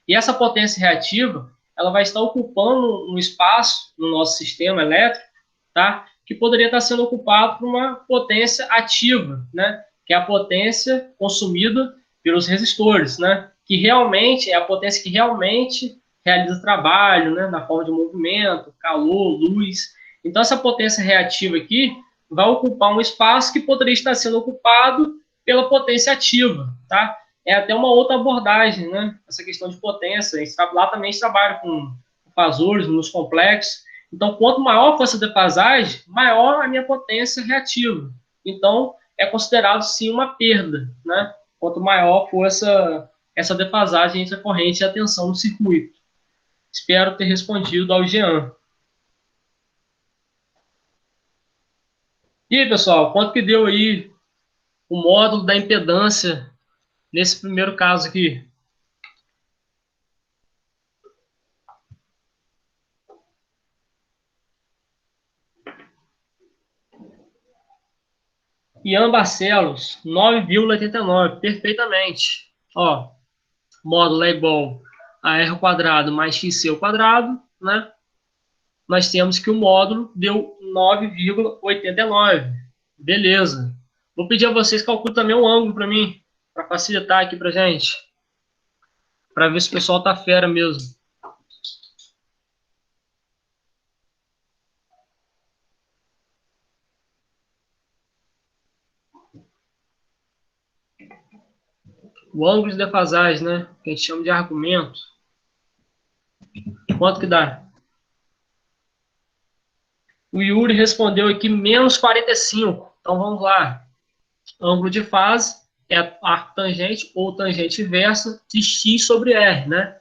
Speaker 1: E essa potência reativa, ela vai estar ocupando um espaço no nosso sistema elétrico, tá? Que poderia estar sendo ocupado por uma potência ativa, né? Que é a potência consumida pelos resistores, né? Que realmente é a potência que realmente realiza trabalho, né? Na forma de movimento, calor, luz. Então, essa potência reativa aqui vai ocupar um espaço que poderia estar sendo ocupado pela potência ativa, tá? É até uma outra abordagem, né? Essa questão de potência. A gente lá também trabalha com fasores, nos complexos. Então, quanto maior for essa defasagem, maior a minha potência reativa. Então, é considerado, sim, uma perda, né? Quanto maior for essa defasagem entre a corrente e a tensão no circuito. Espero ter respondido ao Jean. E aí, pessoal, quanto que deu aí o módulo da impedância nesse primeiro caso aqui? Ian Barcelos, 9,89, perfeitamente. Ó, módulo é igual a R quadrado mais XC ao quadrado, né? Nós temos que o módulo deu 9,89. Beleza. Vou pedir a vocês que calculem também o ângulo para mim, para facilitar aqui para gente. Para ver se o pessoal tá fera mesmo. O ângulo de defasagem, né? Que a gente chama de argumento. Quanto que dá? O Yuri respondeu aqui menos 45. Então vamos lá. Ângulo de fase é arco tangente ou tangente inversa de x sobre r, né?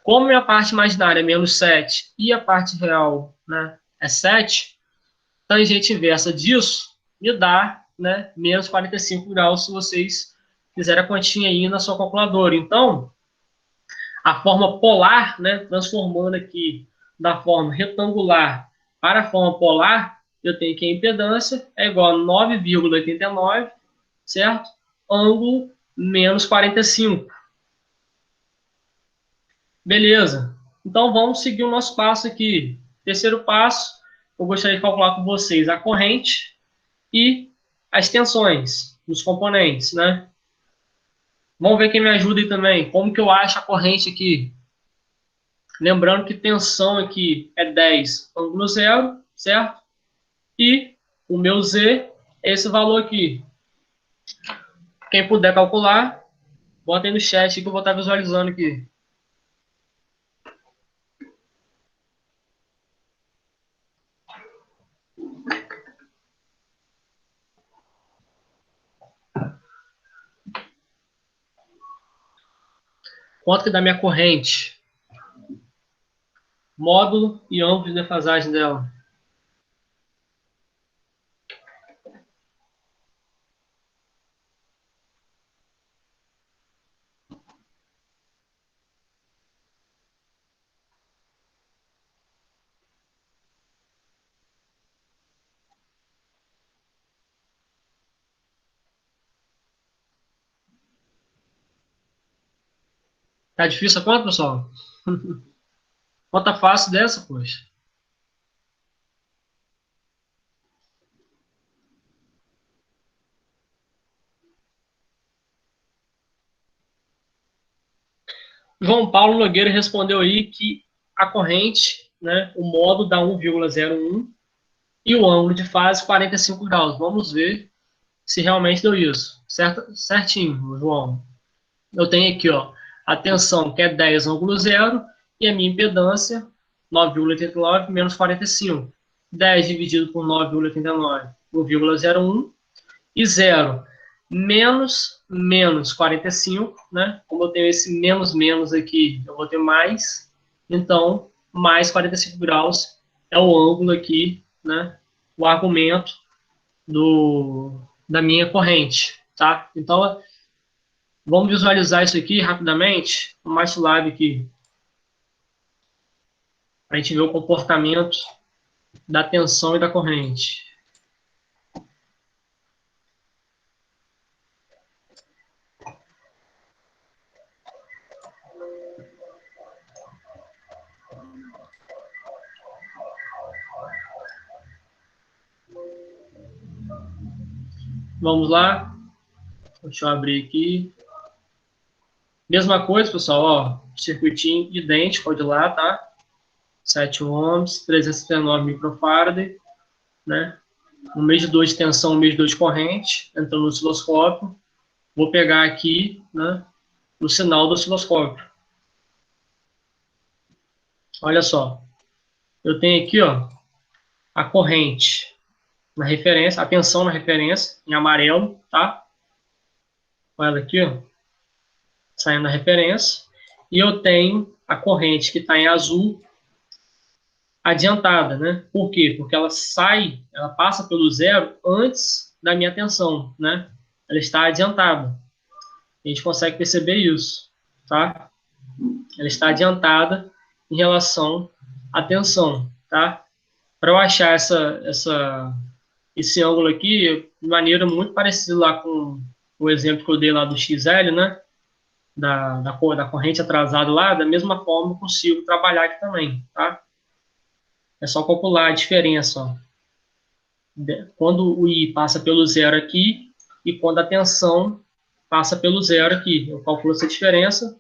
Speaker 1: Como a minha parte imaginária é menos 7 e a parte real, né, é 7, tangente inversa disso me dá, né, menos 45 graus se vocês fizerem a continha aí na sua calculadora. Então, a forma polar, né, transformando aqui da forma retangular para a forma polar, eu tenho que a impedância é igual a 9,89, certo? Ângulo menos 45. Beleza. Então, vamos seguir o nosso passo aqui. Terceiro passo, eu gostaria de calcular com vocês a corrente e as tensões dos componentes, né? Vamos ver quem me ajuda aí também. Como que eu acho a corrente aqui? Lembrando que tensão aqui é 10, ângulo zero, certo? E o meu Z é esse valor aqui. Quem puder calcular, bota aí no chat que eu vou estar visualizando aqui. Quanto que dá minha corrente? Módulo e ângulo de defasagem dela. Tá difícil a conta, pessoal? Conta fácil dessa, poxa. João Paulo Nogueira respondeu aí que a corrente, né, o módulo dá 1,01 e o ângulo de fase 45 graus. Vamos ver se realmente deu isso. Certo? Certinho, João. Eu tenho aqui, ó, a tensão que é 10 ângulo zero e a minha impedância 9,89 menos 45. 10 dividido por 9,89, 1,01 e 0 menos 45, né? Como eu tenho esse menos aqui, eu vou ter mais. Então, mais 45 graus é o ângulo aqui, né? O argumento da minha corrente, tá? Então, vamos visualizar isso aqui rapidamente, no MATLAB aqui, para a gente ver o comportamento da tensão e da corrente. Vamos lá. Deixa eu abrir aqui. Mesma coisa, pessoal, ó, circuitinho idêntico ao de lá, tá? 7 ohms, 369 microfarad, né? Um medidor de tensão, um medidor de corrente, entrando no osciloscópio. Vou pegar aqui, né, o sinal do osciloscópio. Olha só. Eu tenho aqui, ó, a corrente na referência, a tensão na referência, em amarelo, tá? Olha ela aqui, ó, saindo da referência. E eu tenho a corrente que está em azul, adiantada, né? Por quê? Porque ela sai, ela passa pelo zero antes da minha tensão, né? Ela está adiantada. A gente consegue perceber isso, tá? Ela está adiantada em relação à tensão, tá? Para eu achar esse ângulo aqui, de maneira muito parecida lá com o exemplo que eu dei lá do XL, né? Da corrente atrasada lá, da mesma forma eu consigo trabalhar aqui também, tá? É só calcular a diferença, ó. Quando o I passa pelo zero aqui e quando a tensão passa pelo zero aqui. Eu calculo essa diferença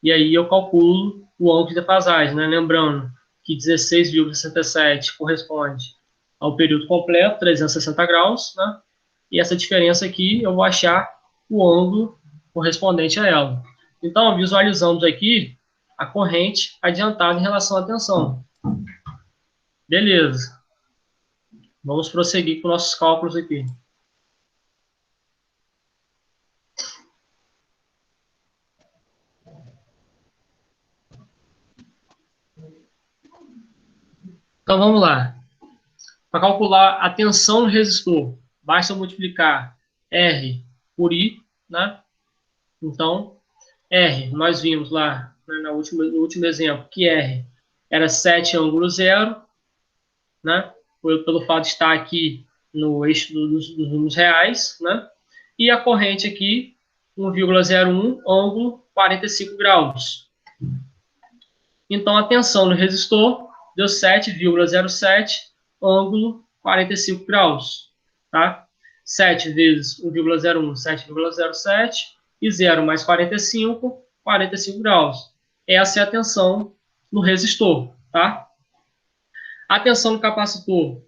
Speaker 1: e aí eu calculo o ângulo de defasagem, né? Lembrando que 16,67 corresponde ao período completo, 360 graus, né? E essa diferença aqui eu vou achar o ângulo correspondente a ela. Então, visualizamos aqui a corrente adiantada em relação à tensão. Beleza. Vamos prosseguir com nossos cálculos aqui. Então, vamos lá. Para calcular a tensão no resistor, basta multiplicar R por I, né? Então, R, nós vimos lá no último exemplo que R era 7 ângulo zero, né? Pelo fato de estar aqui no eixo dos números reais, né? E a corrente aqui, 1,01, ângulo 45 graus. Então, a tensão no resistor deu 7,07, ângulo 45 graus. Tá? 7 vezes 1,01, 7,07, e 0 mais 45, 45 graus. Essa é a tensão no resistor. Tá? A tensão no capacitor,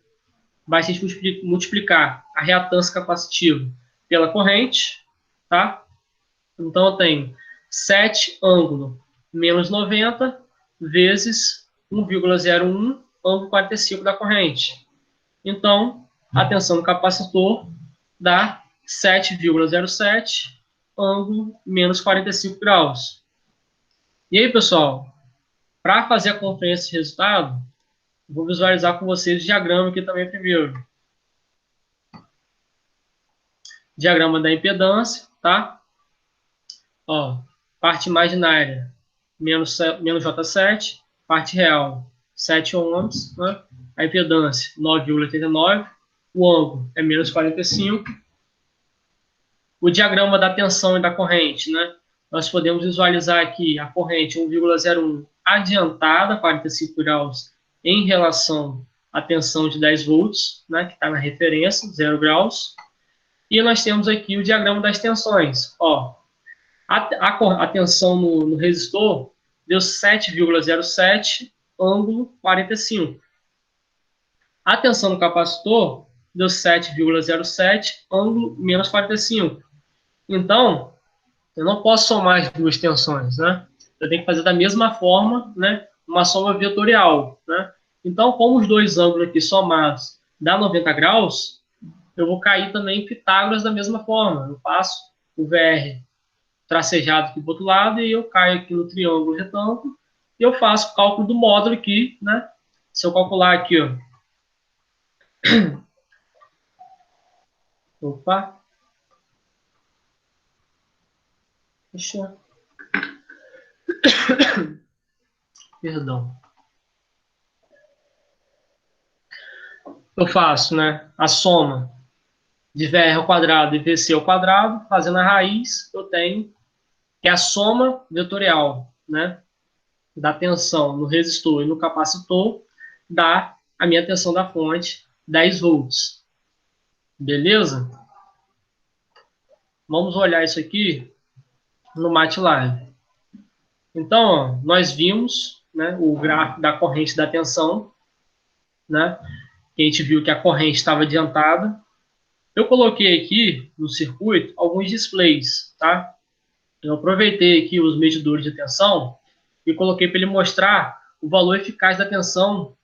Speaker 1: basta a gente multiplicar a reatância capacitiva pela corrente. Tá? Então, eu tenho 7 ângulo menos 90 vezes 1,01, ângulo 45 da corrente. Então, a tensão do capacitor dá 7,07, ângulo menos 45 graus. E aí, pessoal, para fazer a conferência de resultado, vou visualizar com vocês o diagrama aqui também primeiro. Diagrama da impedância, tá? Ó, parte imaginária, menos J7, parte real, 7 ohms, né? A impedância, 9,89, o ângulo é menos 45. O diagrama da tensão e da corrente, né? Nós podemos visualizar aqui a corrente 1,01 adiantada, 45 graus, em relação à tensão de 10 volts, né? Que está na referência, 0 graus. E nós temos aqui o diagrama das tensões. Ó, a tensão no resistor deu 7,07, ângulo 45. A tensão no capacitor deu 7,07, ângulo menos 45. Então, eu não posso somar as duas tensões, né? Eu tenho que fazer da mesma forma, né? Uma soma vetorial, né? Então, como os dois ângulos aqui somados dá 90 graus, eu vou cair também em Pitágoras da mesma forma. Eu faço o VR tracejado aqui do outro lado e eu caio aqui no triângulo retângulo e eu faço o cálculo do módulo aqui, né? Se eu calcular aqui, ó, Opa. Deixa. Perdão. Eu faço, né, a soma de VR ao quadrado e VC ao quadrado, fazendo a raiz, eu tenho que é a soma vetorial, né, da tensão no resistor e no capacitor, dá a minha tensão da fonte, 10 volts. Beleza? Vamos olhar isso aqui no MATLAB. Então, ó, nós vimos, né, o gráfico da corrente da tensão, né, que a gente viu que a corrente estava adiantada. Eu coloquei aqui no circuito alguns displays, tá? Eu aproveitei aqui os medidores de tensão e coloquei para ele mostrar o valor eficaz da tensão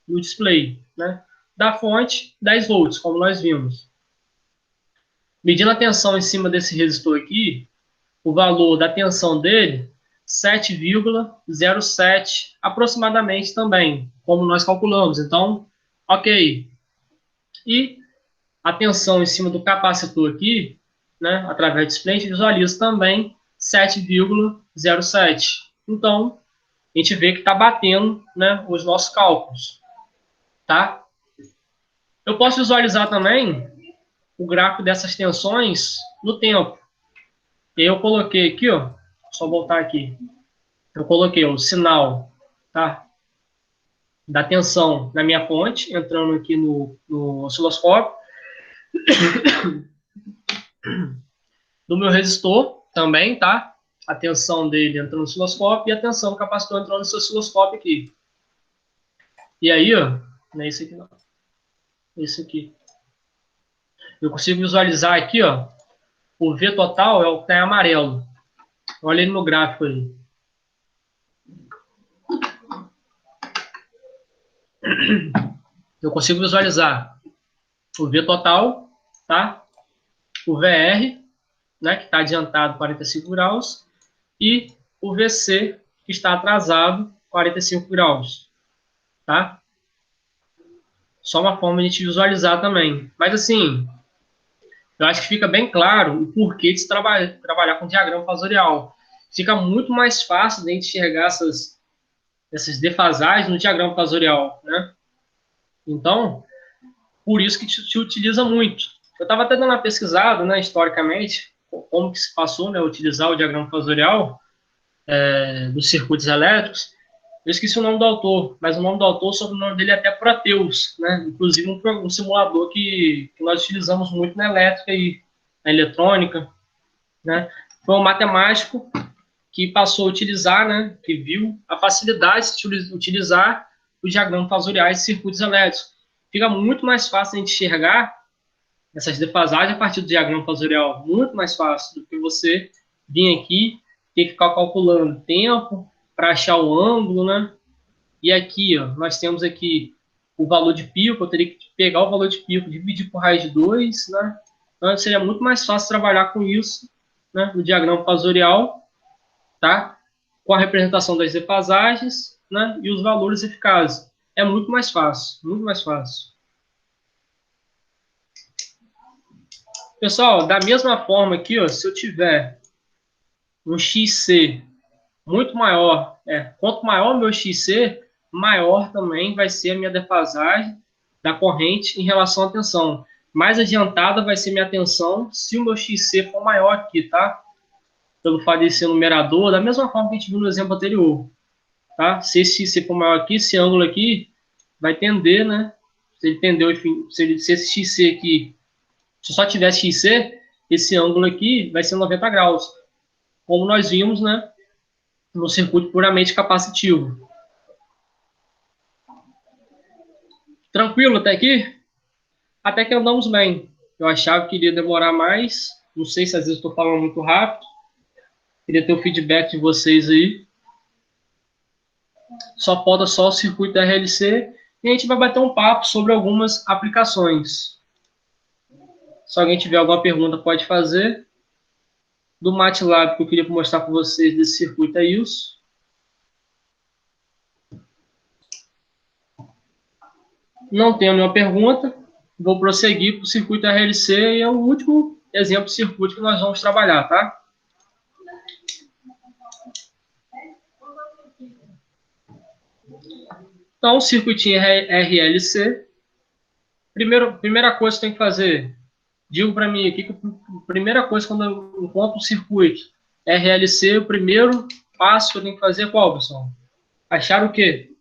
Speaker 1: no display, né? Da fonte, 10 volts, como nós vimos. Medindo a tensão em cima desse resistor aqui, o valor da tensão dele, 7,07 aproximadamente também, como nós calculamos. Então, ok. E a tensão em cima do capacitor aqui, né, através do display, a gente visualiza também 7,07. Então, a gente vê que está batendo, né, os nossos cálculos. Tá? Eu posso visualizar também o gráfico dessas tensões no tempo. E aí eu coloquei aqui, ó, só voltar aqui. Eu coloquei o sinal, tá, da tensão na minha fonte, entrando aqui no osciloscópio, do meu resistor também, tá? A tensão dele entrando no osciloscópio e a tensão do capacitor entrando nesse osciloscópio aqui. E aí, ó, não é esse aqui não. Esse aqui. Eu consigo visualizar aqui, ó, o V total é o que está em amarelo. Olha ele no gráfico aí. Eu consigo visualizar o V total, tá? O VR, né, que está adiantado 45 graus, e o VC, que está atrasado 45 graus, tá? Só uma forma de a gente visualizar também. Mas assim, eu acho que fica bem claro o porquê de se trabalhar com diagrama fasorial. Fica muito mais fácil de a gente enxergar essas defasagens no diagrama fasorial, né? Então, por isso que te utiliza muito. Eu estava até dando uma pesquisada, né, historicamente, como que se passou, né, utilizar o diagrama fasorial dos circuitos elétricos. Eu esqueci o nome do autor, mas o nome do autor, o sobrenome dele é até Proteus, né? Inclusive um simulador que nós utilizamos muito na elétrica e na eletrônica, né? Foi um matemático que passou a utilizar, né, que viu a facilidade de utilizar os diagramas fasoriais de circuitos elétricos. Fica muito mais fácil a gente enxergar essas defasagens a partir do diagrama fasorial, muito mais fácil do que você vir aqui ter que ficar calculando tempo para achar o ângulo, né? E aqui, ó, nós temos aqui o valor de pico, eu teria que pegar o valor de pico, dividir por raiz de 2, né? Então, seria muito mais fácil trabalhar com isso, né, no diagrama fasorial, tá? Com a representação das defasagens, né, e os valores eficazes. É muito mais fácil, muito mais fácil. Pessoal, da mesma forma aqui, ó, se eu tiver um XC muito maior, quanto maior o meu XC, maior também vai ser a minha defasagem da corrente em relação à tensão. Mais adiantada vai ser minha tensão se o meu XC for maior aqui, tá? Pelo fato de ser numerador, da mesma forma que a gente viu no exemplo anterior, tá? Se esse XC for maior aqui, esse ângulo aqui vai tender, né? Se ele tendeu, enfim, se esse XC aqui, se só tivesse XC, esse ângulo aqui vai ser 90 graus. Como nós vimos, né, no circuito puramente capacitivo. Tranquilo até aqui? Até que andamos bem. Eu achava que iria demorar mais. Não sei se às vezes estou falando muito rápido. Queria ter o feedback de vocês aí. Só falta só o circuito da RLC. E a gente vai bater um papo sobre algumas aplicações. Se alguém tiver alguma pergunta, pode fazer. Do MATLAB que eu queria mostrar para vocês desse circuito é isso. Não tenho nenhuma pergunta. Vou prosseguir para o circuito RLC e é o último exemplo de circuito que nós vamos trabalhar, tá? Então, circuitinho RLC. Primeira coisa que tem que fazer, digo para mim aqui que a primeira coisa quando eu encontro um circuito RLC, o primeiro passo que eu tenho que fazer é qual, pessoal? Achar o quê?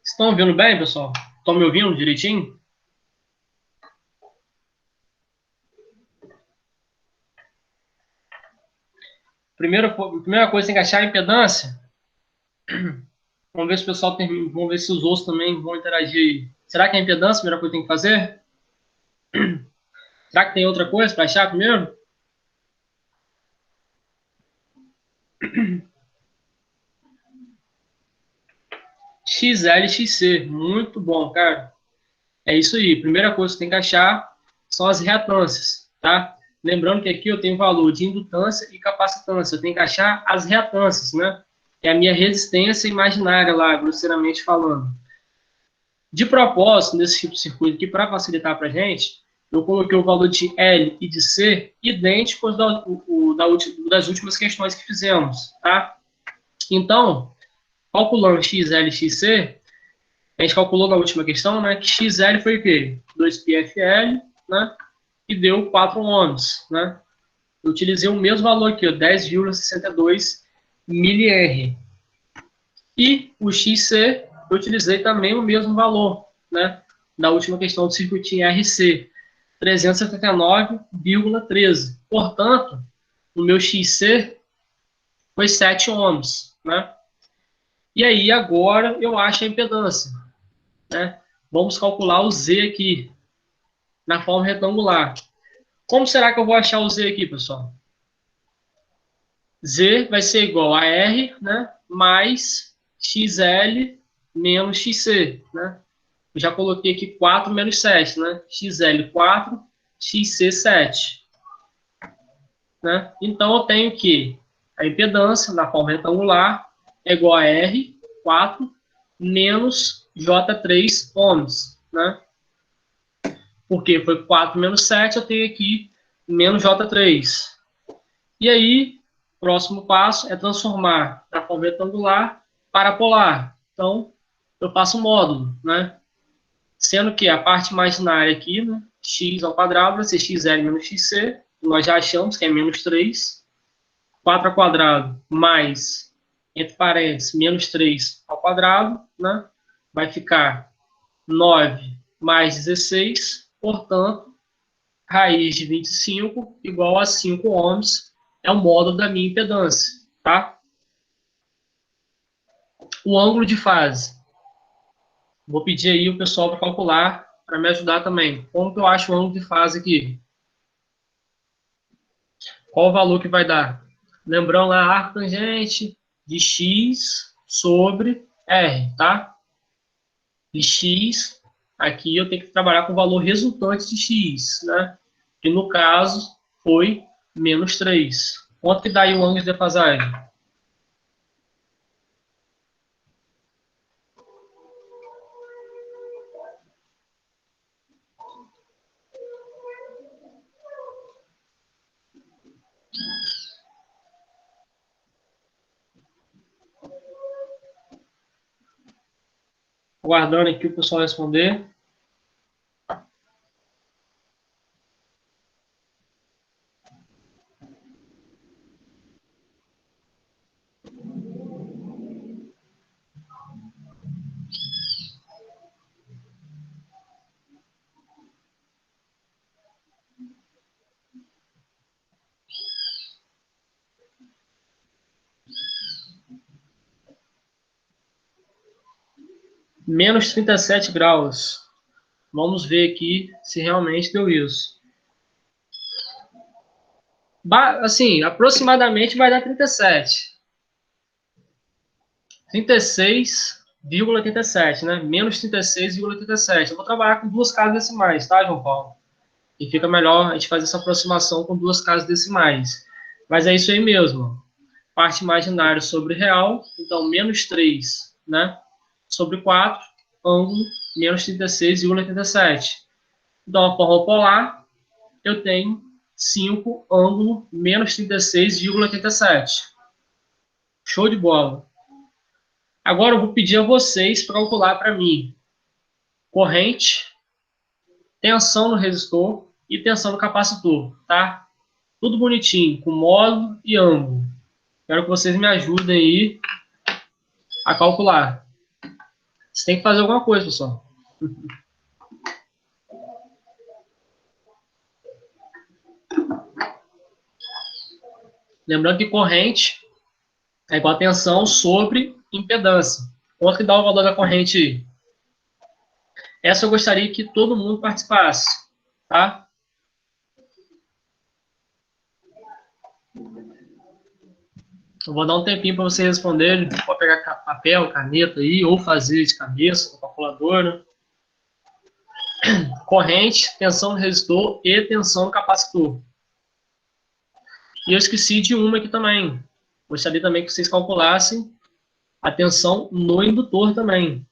Speaker 1: Estão ouvindo bem, pessoal? Estão me ouvindo direitinho? Primeira coisa tem que achar a impedância. Vamos ver se o pessoal tem, vamos ver se os outros também vão interagir aí. Será que é a impedância a primeira coisa que tem que fazer? Será que tem outra coisa para achar primeiro? XL, XC. Muito bom, cara. É isso aí. Primeira coisa que tem que achar são as reatâncias, tá? Lembrando que aqui eu tenho valor de indutância e capacitância. Eu tenho que achar as reatâncias, né? É a minha resistência imaginária lá, grosseiramente falando. De propósito, nesse tipo de circuito aqui, para facilitar para a gente, eu coloquei o valor de L e de C idênticos das últimas questões que fizemos, tá? Então, calculando XL e XC, a gente calculou na última questão, né, que XL foi o quê? 2πfL, né, e deu 4 ohms, né? Eu utilizei o mesmo valor aqui, 10,62 mAh. E o XC, eu utilizei também o mesmo valor, né, da última questão do circuitinho RC, 379,13. Portanto, o meu XC foi 7 ohms, né? E aí, agora, eu acho a impedância, né? Vamos calcular o Z aqui, na forma retangular. Como será que eu vou achar o Z aqui, pessoal? Z vai ser igual a R, né, mais XL menos XC, né? Eu já coloquei aqui 4 menos 7, né? XL 4, XC 7. Né? Então, eu tenho que a impedância, na forma retangular, é igual a R, 4, menos J3 ohms. Né? Porque foi 4 menos 7, eu tenho aqui menos J3. E aí, o próximo passo é transformar da forma retangular para polar. Então, eu faço um módulo, né? Sendo que a parte imaginária aqui, né, x ao quadrado, vai ser xl menos xc, nós já achamos que é menos 3, 4 ao quadrado mais, entre parênteses, menos 3 ao quadrado, né, vai ficar 9 mais 16, portanto, raiz de 25 igual a 5 ohms, é o módulo da minha impedância, tá? O ângulo de fase. Vou pedir aí o pessoal para calcular, para me ajudar também. Como que eu acho o ângulo de fase aqui? Qual o valor que vai dar? Lembrando lá, arco tangente de x sobre r, tá? E x, aqui eu tenho que trabalhar com o valor resultante de x, né? Que no caso foi menos 3. Quanto que dá aí o ângulo de defasagem? Aguardando aqui o pessoal responder. Menos 37 graus. Vamos ver aqui se realmente deu isso. Assim, aproximadamente vai dar 37. 36,87, né? Menos 36,87. Eu vou trabalhar com duas casas decimais, tá, João Paulo? E fica melhor a gente fazer essa aproximação com duas casas decimais. Mas é isso aí mesmo. Parte imaginária sobre real, então menos 3, né? Sobre 4, ângulo menos 36,87. Então, a forma polar, eu tenho 5, ângulo menos 36,87. Show de bola. Agora eu vou pedir a vocês para calcular para mim corrente, tensão no resistor e tensão no capacitor, tá? Tudo bonitinho, com módulo e ângulo. Quero que vocês me ajudem aí a calcular. Você tem que fazer alguma coisa, pessoal. Lembrando que corrente é igual a tensão sobre impedância. Quanto que dá o valor da corrente aí? Essa eu gostaria que todo mundo participasse, tá? Eu vou dar um tempinho para vocês responderem. Pode pegar papel, caneta aí, ou fazer de cabeça, com calculadora. Corrente, tensão no resistor e tensão no capacitor. E eu esqueci de uma aqui também. Gostaria também que vocês calculassem a tensão no indutor também.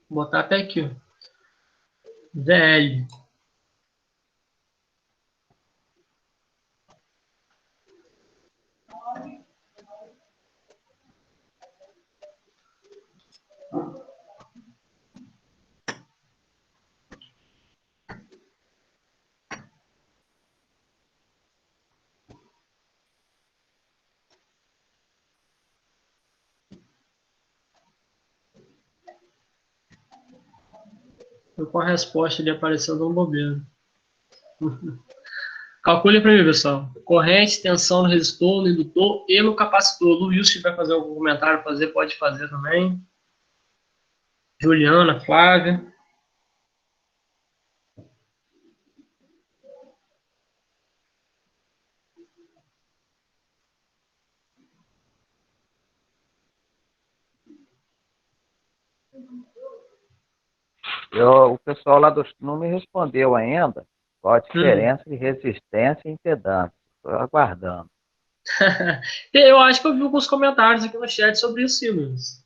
Speaker 1: Vou botar até aqui, ó. VL. Tô com a resposta ali aparecendo no bobeiro. Calcule para mim, pessoal. Corrente, tensão no resistor, no indutor e no capacitor. Luiz, se tiver fazer algum comentário, pode fazer também. Juliana, Flávia.
Speaker 2: O pessoal lá não me respondeu ainda qual a diferença de resistência e impedância. Estou aguardando.
Speaker 1: Eu acho que eu vi alguns comentários aqui no chat sobre isso, sim, Luiz.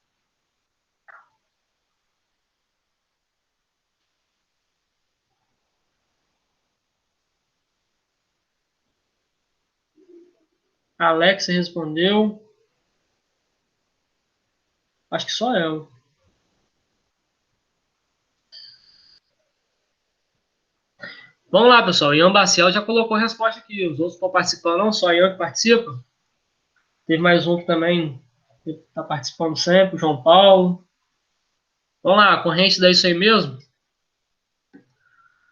Speaker 1: A Alexa respondeu. Acho que só eu. Vamos lá, pessoal. Ian Baciel já colocou a resposta aqui. Os outros estão participando, não só Ian que participa. Teve mais um que também está participando sempre, o João Paulo. Vamos lá, a corrente dá isso aí mesmo?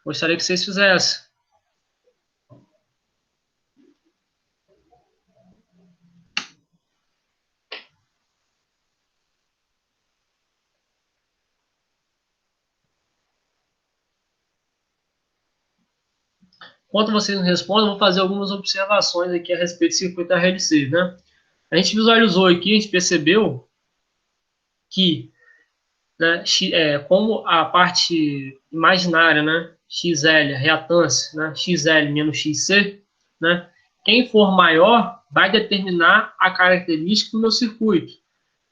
Speaker 1: Gostaria que vocês fizessem. Enquanto vocês não respondem, eu vou fazer algumas observações aqui a respeito do circuito RLC, né? A gente visualizou aqui, a gente percebeu que, né, como a parte imaginária, né, XL, a reatância, né, XL menos XC, né, quem for maior vai determinar a característica do meu circuito.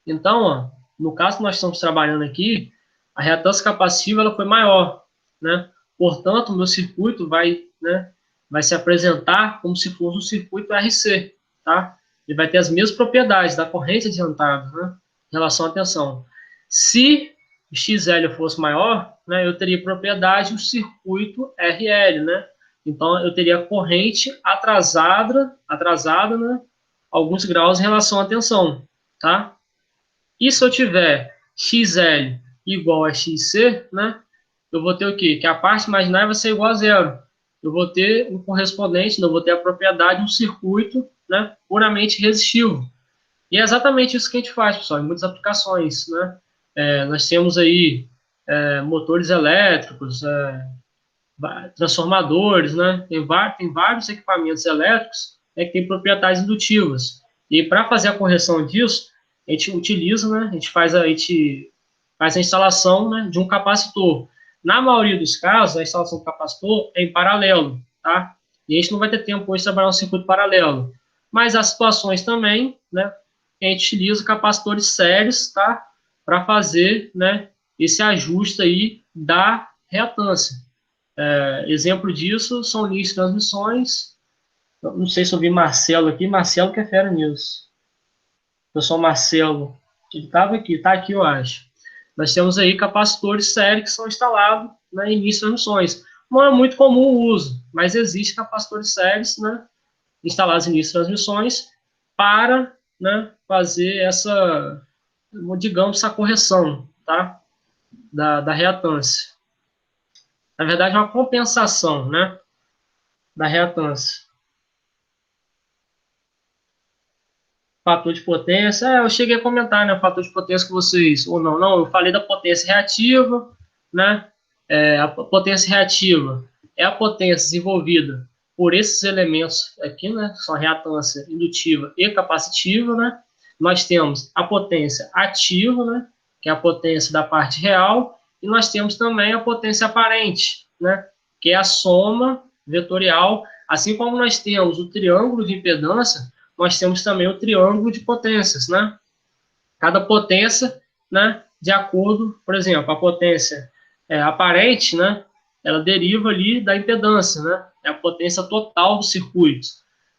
Speaker 1: Então, ó, no caso que nós estamos trabalhando aqui, a reatância capacitiva ela foi maior, né? Portanto, o meu circuito vai, né, vai se apresentar como se fosse um circuito RC, tá? Ele vai ter as mesmas propriedades da corrente adiantada, né, em relação à tensão. Se o XL fosse maior, né, eu teria propriedade do circuito RL, né? Então, eu teria corrente atrasada, né, alguns graus em relação à tensão, tá? E se eu tiver XL igual a XC, né, eu vou ter o quê? Que a parte imaginária vai ser igual a zero. Eu vou ter um correspondente, não vou ter a propriedade de um circuito, né, puramente resistivo. E é exatamente isso que a gente faz, pessoal, em muitas aplicações, né? Nós temos aí motores elétricos, transformadores, né? Tem vários equipamentos elétricos, né, que têm propriedades indutivas. E para fazer a correção disso, a gente utiliza, né? A gente faz a instalação, né, de um capacitor. Na maioria dos casos, a instalação do capacitor é em paralelo, tá? E a gente não vai ter tempo hoje de trabalhar um circuito paralelo. Mas há situações também, né, que a gente utiliza capacitores sérios, tá, para fazer, né, esse ajuste aí da reatância. Exemplo disso são linhas de transmissões. Eu não sei se eu vi Marcelo aqui, Marcelo que é fera nisso. Eu sou Marcelo, ele estava aqui, está aqui, eu acho. Nós temos aí capacitores sérios que são instalados, né, em linhas de transmissões. Não é muito comum o uso, mas existe capacitores sérios, né, instalados em linhas de transmissões para, né, fazer essa, digamos, essa correção, tá, da reatância. Na verdade, é uma compensação, né, da reatância. Fator de potência, eu cheguei a comentar, né, o fator de potência que vocês, ou não, eu falei da potência reativa, né, a potência reativa é a potência desenvolvida por esses elementos aqui, né, são a reatância indutiva e capacitiva, né, nós temos a potência ativa, né, que é a potência da parte real, e nós temos também a potência aparente, né, que é a soma vetorial, assim como nós temos o triângulo de impedância, nós temos também o triângulo de potências, né? Cada potência, né, de acordo, por exemplo, a potência aparente, né, ela deriva ali da impedância, né? É a potência total do circuito.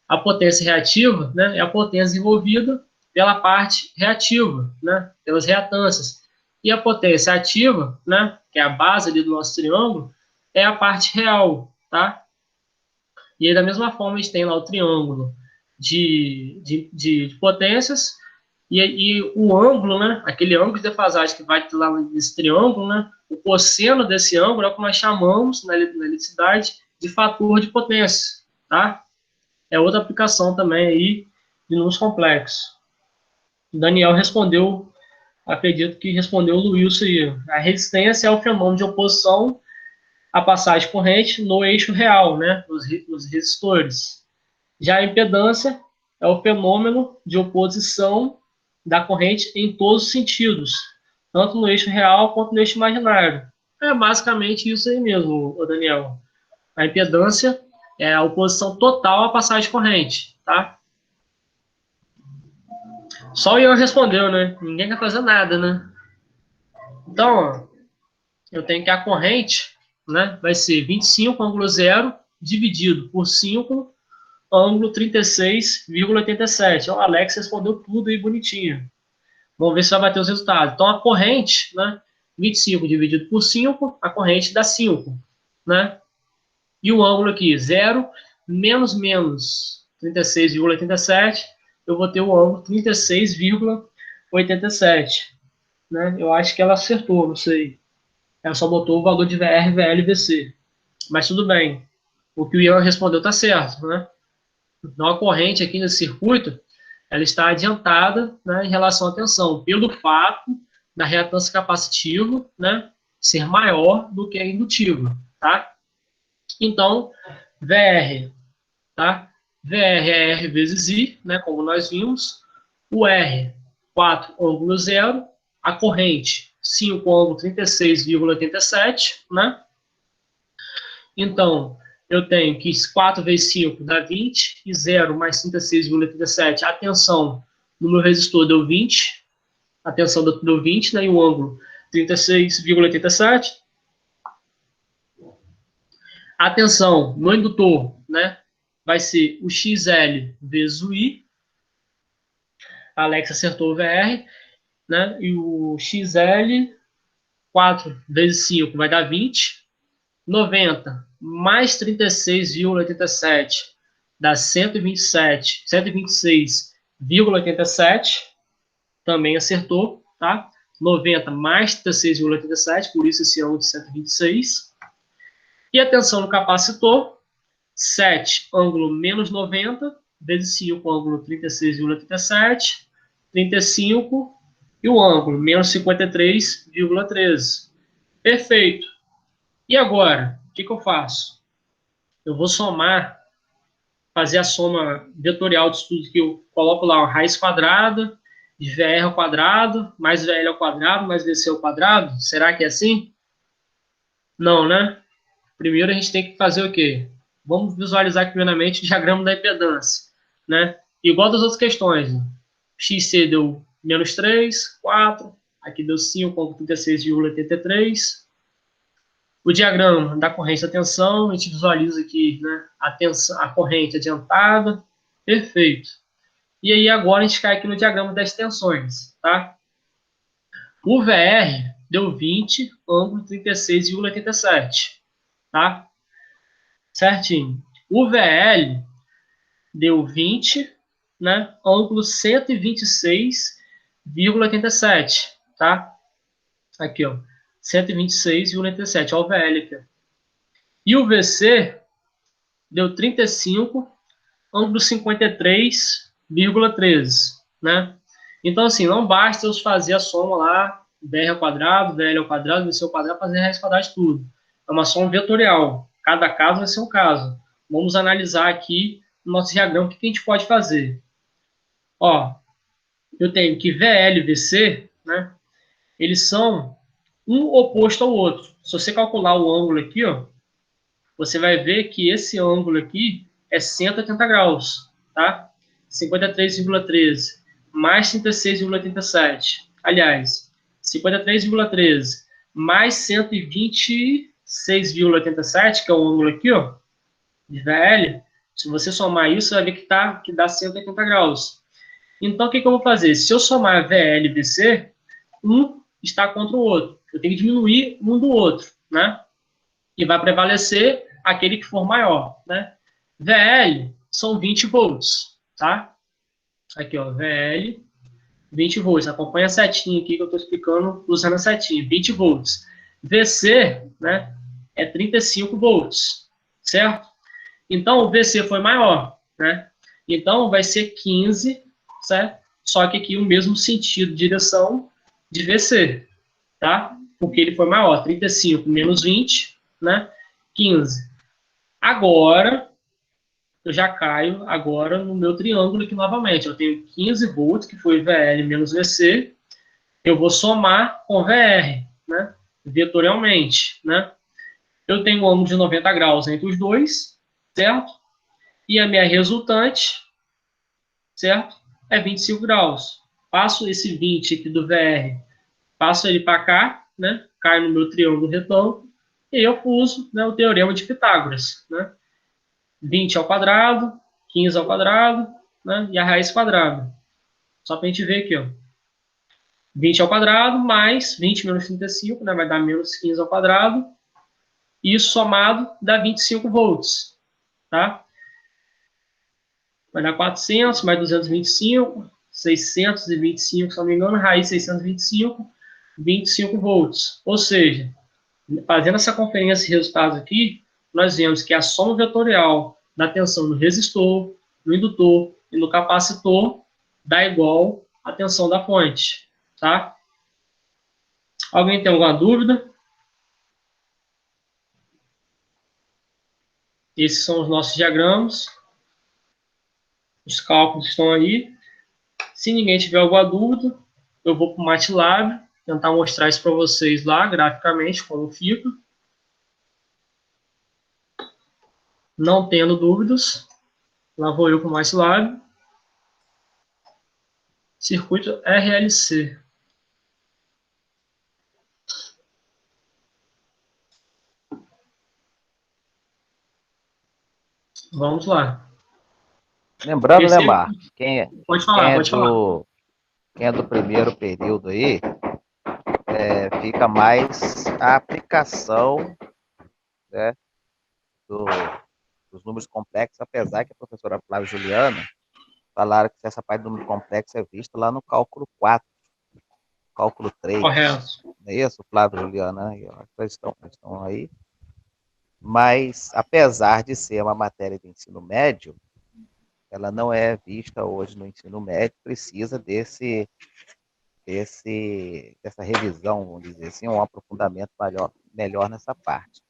Speaker 1: A potência reativa, né, é a potência envolvida pela parte reativa, né, pelas reatâncias. E a potência ativa, né, que é a base ali do nosso triângulo, é a parte real, tá? E aí, da mesma forma, a gente tem lá o triângulo de potências e o ângulo, né? Aquele ângulo de defasagem que vai lá nesse triângulo, né? O cosseno desse ângulo é o que nós chamamos na eletricidade de fator de potência, tá? É outra aplicação também aí de números complexos. O Daniel respondeu, acredito que respondeu o Luiz aí. A resistência é o fenômeno de oposição à passagem corrente no eixo real, né? Os resistores. Já a impedância é o fenômeno de oposição da corrente em todos os sentidos, tanto no eixo real quanto no eixo imaginário. É basicamente isso aí mesmo, Daniel. A impedância é a oposição total à passagem corrente, tá? Só o Ian respondeu, né? Ninguém quer fazer nada, né? Então, ó, eu tenho que a corrente, né, vai ser 25,0 dividido por 5, ângulo 36,87. O Alex respondeu tudo aí bonitinho. Vamos ver se vai bater os resultados. Então, a corrente, né, 25 dividido por 5, a corrente dá 5, né? E o ângulo aqui, 0 menos 36,87, eu vou ter o ângulo 36,87, né? Eu acho que ela acertou, não sei. Ela só botou o valor de VR, VL e VC. Mas tudo bem. O que o Ian respondeu está certo, né? Então, a corrente aqui nesse circuito, ela está adiantada, né, em relação à tensão, pelo fato da reatância capacitiva, né, ser maior do que a indutiva, tá? Então, VR, tá? VR é R vezes I, né, como nós vimos. O R, 4, ângulo 0. A corrente, 5, ângulo 36,87, né? Então, eu tenho que 4 vezes 5 dá 20, e 0 mais 36,87, a tensão no meu resistor deu 20, a tensão deu 20, né, e o ângulo 36,87. A tensão no indutor, né, vai ser o XL vezes o I. A Alex acertou o VR, né, e o XL, 4 vezes 5 vai dar 20. 90 mais 36,87 dá 126,87. Também acertou, tá? 90 mais 36,87, por isso esse ângulo de 126. E a tensão no capacitor, 7, ângulo menos 90, vezes 5, ângulo 36,87, 35, e o ângulo menos 53,13. Perfeito. E agora, o que eu faço? Eu vou somar, fazer a soma vetorial de tudo que eu coloco lá, uma raiz quadrada de VR ao quadrado, mais VL ao quadrado, mais VC ao quadrado. Será que é assim? Não, né? Primeiro a gente tem que fazer o quê? Vamos visualizar aqui primeiramente o diagrama da impedância, né? Igual das outras questões, né? XC deu menos 3, 4, aqui deu 5,36,83. O diagrama da corrente da tensão, a gente visualiza aqui, né, a corrente adiantada, perfeito. E aí agora a gente cai aqui no diagrama das tensões, tá? O VR deu 20, ângulo 36,87, tá? Certinho. O VL deu 20, né, ângulo 126,87, tá? Aqui, ó, 126,87, ó, o VL aqui. E o VC deu 35, ângulo 53,13, né? Então, assim, não basta eu fazer a soma lá, BR ao quadrado, VL ao quadrado, VC ao quadrado, fazer raiz quadrada de tudo. É uma soma vetorial. Cada caso vai ser um caso. Vamos analisar aqui no nosso diagrama o que a gente pode fazer. Ó, eu tenho que VL e VC, né? Eles são um oposto ao outro. Se você calcular o ângulo aqui, ó, você vai ver que esse ângulo aqui é 180 graus, tá? 53,13 mais 36,87. Aliás, 53,13 mais 126,87, que é o ângulo aqui, ó, de VL. Se você somar isso, você vai ver que dá 180 graus. Então, o que eu vou fazer? Se eu somar VL e VC, um está contra o outro. Eu tenho que diminuir um do outro, né? E vai prevalecer aquele que for maior, né? VL são 20 volts, tá? Aqui, ó, VL, 20 volts. Acompanha a setinha aqui que eu estou explicando usando a setinha, 20 volts. VC, né, é 35 volts, certo? Então, o VC foi maior, né? Então, vai ser 15, certo? Só que aqui o mesmo sentido, direção de VC, tá? Porque ele foi maior, 35 menos 20, né? 15. Agora, eu já caio agora no meu triângulo aqui novamente. Eu tenho 15 volts, que foi VL menos VC. Eu vou somar com VR, né? Vetorialmente, né? Eu tenho um ângulo de 90 graus entre os dois, certo? E a minha resultante, certo? É 25 graus. Passo esse 20 aqui do VR, passo ele para cá, né? Cai no meu triângulo retângulo. E eu uso, né, o teorema de Pitágoras, né? 20 ao quadrado, 15 ao quadrado, né? E a raiz quadrada. Só para a gente ver aqui, ó. 20 ao quadrado mais 20 menos 35, né? Vai dar menos 15 ao quadrado. E isso somado dá 25 volts, tá? Vai dar 400 mais 225, 625, se não me engano, raiz 625, 25 volts. Ou seja, fazendo essa conferência de resultados aqui, nós vemos que a soma vetorial da tensão no resistor, no indutor e no capacitor dá igual à tensão da fonte, tá? Alguém tem alguma dúvida? Esses são os nossos diagramas. Os cálculos estão aí. Se ninguém tiver alguma dúvida, eu vou para o MATLAB, tentar mostrar isso para vocês lá, graficamente, como fica. Não tendo dúvidas, lá vou eu para o MATLAB. Circuito RLC. Vamos lá.
Speaker 2: Lembrando, né,
Speaker 1: Esse
Speaker 2: Marcos,
Speaker 1: pode falar, pode falar.
Speaker 2: quem é do primeiro período aí, fica mais a aplicação, né, dos números complexos, apesar que a professora Flávia Juliana falaram que essa parte do número complexo é vista lá no cálculo 4, cálculo 3.
Speaker 1: Correto.
Speaker 2: Não é isso, Flávia Juliana? Eles estão aí. Mas, apesar de ser uma matéria de ensino médio, ela não é vista hoje no ensino médio, precisa dessa revisão, vamos dizer assim, um aprofundamento melhor nessa parte.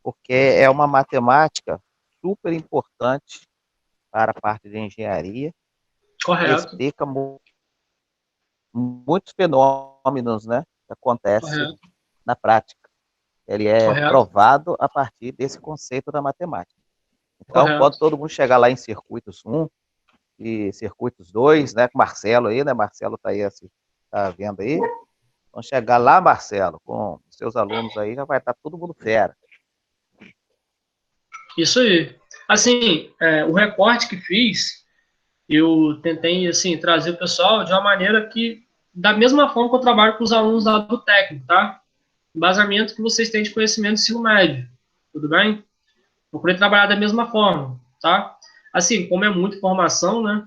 Speaker 2: Porque é uma matemática super importante para a parte de engenharia.
Speaker 1: Correto.
Speaker 2: Explica muitos fenômenos, né, que acontecem na prática. Ele é provado a partir desse conceito da matemática. Então, quando
Speaker 1: Correto.
Speaker 2: todo mundo chegar lá em circuitos 1 e circuitos 2, né, com o Marcelo aí, né, Marcelo tá aí, tá vendo aí, quando chegar lá, Marcelo, com os seus alunos aí, já vai estar todo mundo fera.
Speaker 1: Isso aí. Assim, o recorte que fiz, eu tentei, assim, trazer o pessoal de uma maneira que, da mesma forma que eu trabalho com os alunos lá do técnico, tá? Embasamento que vocês têm de conhecimento do ensino médio, tudo bem? Procurei trabalhar da mesma forma, tá? Assim, como é muita informação, né?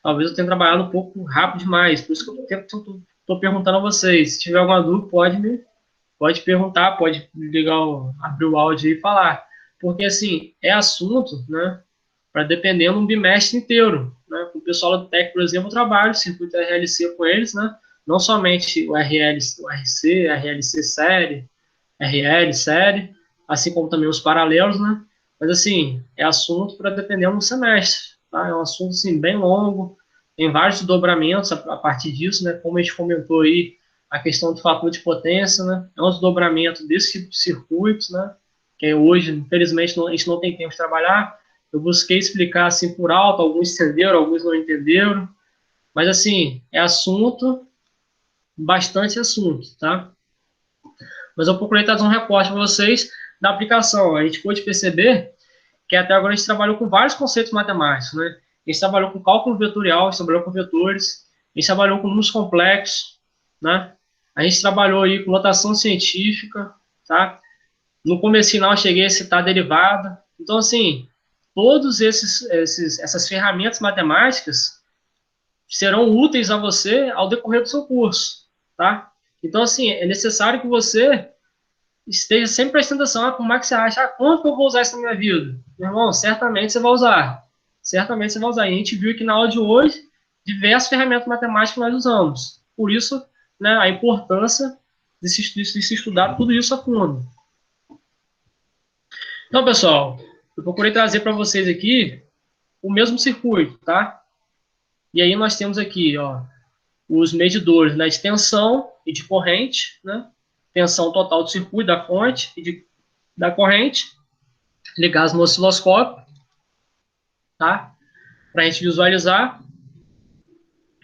Speaker 1: Talvez eu tenha trabalhado um pouco rápido demais, por isso que eu estou perguntando a vocês. Se tiver alguma dúvida, pode perguntar, pode ligar, abrir o áudio e falar. Porque, assim, é assunto, né? Para dependendo um bimestre inteiro, né? Com o pessoal do TEC, por exemplo, eu trabalho circuito RLC com eles, né? Não somente o RL, o RC, RLC série, RL série, assim como também os paralelos, né? Mas, assim, é assunto para depender um semestre, tá? É um assunto, assim, bem longo, tem vários desdobramentos a partir disso, né? Como a gente comentou aí, a questão do fator de potência, né? É um desdobramento desse tipo de circuitos, né? Que hoje, infelizmente, a gente não tem tempo de trabalhar. Eu busquei explicar assim por alto, alguns entenderam, alguns não entenderam, mas assim, é assunto, bastante assunto, tá? Mas eu procurei trazer um recorte para vocês da aplicação. A gente pôde perceber que até agora a gente trabalhou com vários conceitos matemáticos, né? A gente trabalhou com cálculo vetorial, a gente trabalhou com vetores, a gente trabalhou com números complexos, né? A gente trabalhou aí com notação científica, tá? No começo eu cheguei a citar derivada. Então, assim, todos essas ferramentas matemáticas serão úteis a você ao decorrer do seu curso, tá? Então, assim, é necessário que você esteja sempre prestando atenção, como é que você acha, quanto que eu vou usar isso na minha vida? Meu irmão, certamente você vai usar. Certamente você vai usar. E a gente viu aqui na aula de hoje diversas ferramentas matemáticas que nós usamos. Por isso, né, a importância de se estudar tudo isso a fundo. Então, pessoal, eu procurei trazer para vocês aqui o mesmo circuito, tá? E aí nós temos aqui, ó, os medidores na extensão e de corrente, né? Tensão total do circuito, da fonte e da corrente, ligados no osciloscópio, tá? Para a gente visualizar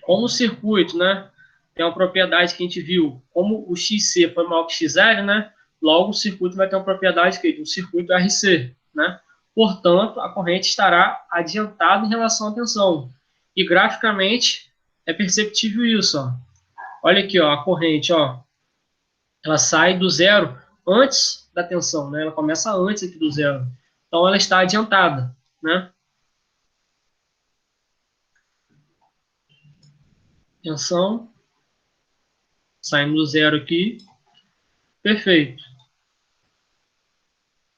Speaker 1: como o circuito, né? Tem uma propriedade que a gente viu, como o XC foi maior que XL, né? Logo o circuito vai ter uma propriedade que é um circuito RC, né? Portanto, a corrente estará adiantada em relação à tensão. E graficamente é perceptível isso, ó. Olha aqui, ó, a corrente, ó, ela sai do zero antes da tensão, né? Ela começa antes aqui do zero. Então ela está adiantada, né? Tensão, saindo do zero aqui, perfeito.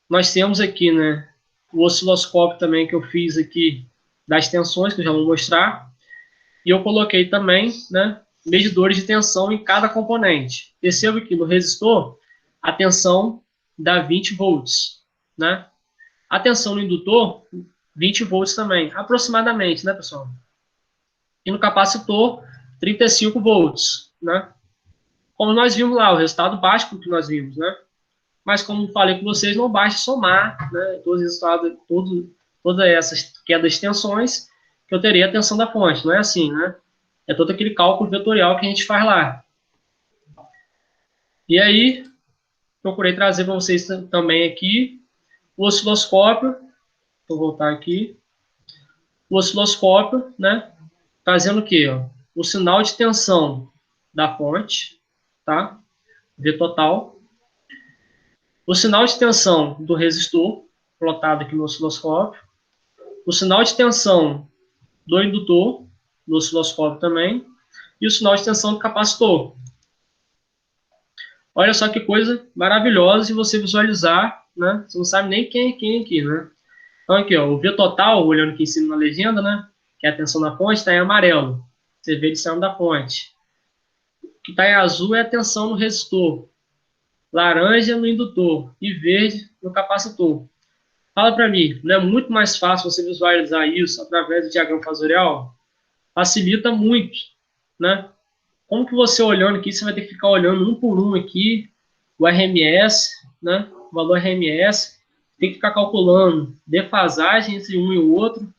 Speaker 1: Nós temos aqui, né, o osciloscópio também que eu fiz aqui das tensões, que eu já vou mostrar. E eu coloquei também, né, medidores de tensão em cada componente. Perceba que no resistor, a tensão dá 20 volts, né? A tensão no indutor, 20 volts também, aproximadamente, né, pessoal? E no capacitor, 35 volts, né? Como nós vimos lá, o resultado básico que nós vimos, né? Mas como falei com vocês, não basta somar, né, todos os resultados, todas essas quedas de tensões, que eu teria a tensão da fonte. Não é assim, né? É todo aquele cálculo vetorial que a gente faz lá. E aí, procurei trazer para vocês também aqui o osciloscópio. Vou voltar aqui. O osciloscópio, né? Fazendo o quê? Ó? O sinal de tensão da fonte, tá? V total. O sinal de tensão do resistor, plotado aqui no osciloscópio. O sinal de tensão do indutor, no osciloscópio também. E o sinal de tensão do capacitor. Olha só que coisa maravilhosa de você visualizar, né? Você não sabe nem quem é quem aqui, né? Então aqui, ó, o V total, olhando aqui em cima na legenda, né? Que é a tensão da fonte, está em amarelo. Você vê ele saindo da fonte. O que está em azul é a tensão no resistor. Laranja no indutor. E verde no capacitor. Fala para mim, não é muito mais fácil você visualizar isso através do diagrama fasorial? Facilita muito, né? Como que você olhando aqui, você vai ter que ficar olhando um por um aqui, o RMS, né? O valor RMS. tem que ficar calculando defasagem entre um e o outro,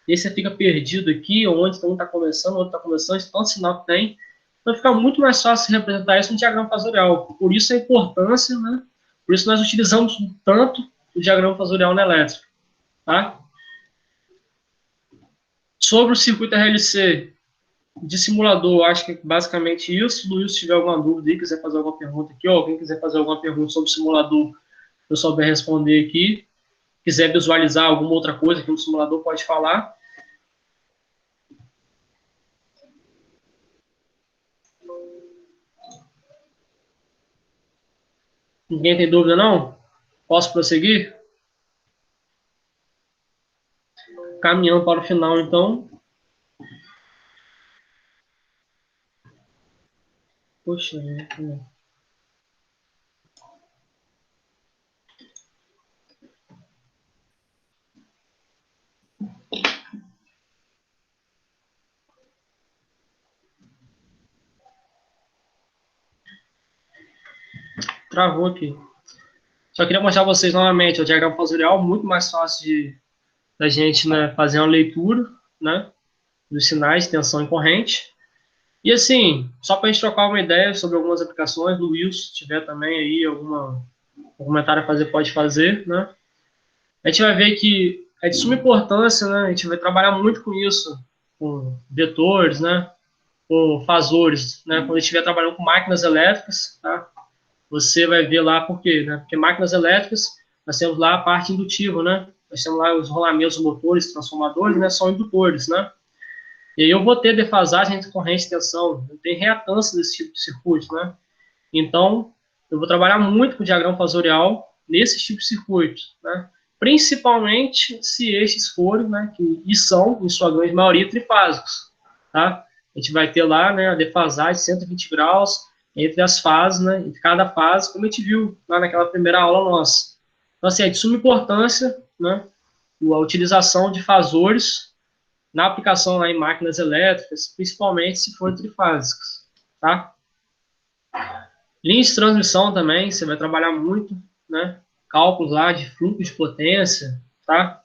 Speaker 1: e aí você fica perdido aqui, onde um está começando, o outro está começando, de tanto sinal que tem. Então fica muito mais fácil representar isso no diagrama fasorial. Por isso a importância, né? Por isso nós utilizamos tanto o diagrama fasorial na elétrica. Tá? Sobre o circuito RLC de simulador, acho que é basicamente isso. Luiz, se tiver alguma dúvida aí, quiser fazer alguma pergunta aqui, ou alguém quiser fazer alguma pergunta sobre o simulador, eu souber responder aqui. Quiser visualizar alguma outra coisa que no simulador, pode falar. Ninguém tem dúvida, não? Posso prosseguir? Caminhando para o final, então. Poxa, travou aqui. Só queria mostrar para vocês novamente o diagrama fasorial, muito mais fácil da gente, né, fazer uma leitura, né, dos sinais de tensão e corrente. E assim, só para a gente trocar uma ideia sobre algumas aplicações, do Wilson, se tiver também aí algum comentário a fazer, pode fazer, né? A gente vai ver que é de suma importância, né? A gente vai trabalhar muito com isso, com vetores, né? Com fasores, né? Quando a gente estiver trabalhando com máquinas elétricas, tá? Você vai ver lá por quê, né? Porque máquinas elétricas, nós temos lá a parte indutiva, né? Nós temos lá os rolamentos motores, transformadores, né? São indutores, né? E aí eu vou ter defasagem entre corrente e tensão, eu tenho reatância desse tipo de circuito, né? Então, eu vou trabalhar muito com o diagrama fasorial nesse tipo de circuito, né? Principalmente se estes forem, né, e são, em sua grande maioria, trifásicos, tá? A gente vai ter lá, né, a defasagem de 120 graus entre as fases, né, entre cada fase, como a gente viu lá naquela primeira aula nossa. Então, assim, é de suma importância, né, a utilização de fasores na aplicação lá em máquinas elétricas, principalmente se forem trifásicos, tá? Linha de transmissão também, você vai trabalhar muito, né? Cálculos lá de fluxo de potência, tá?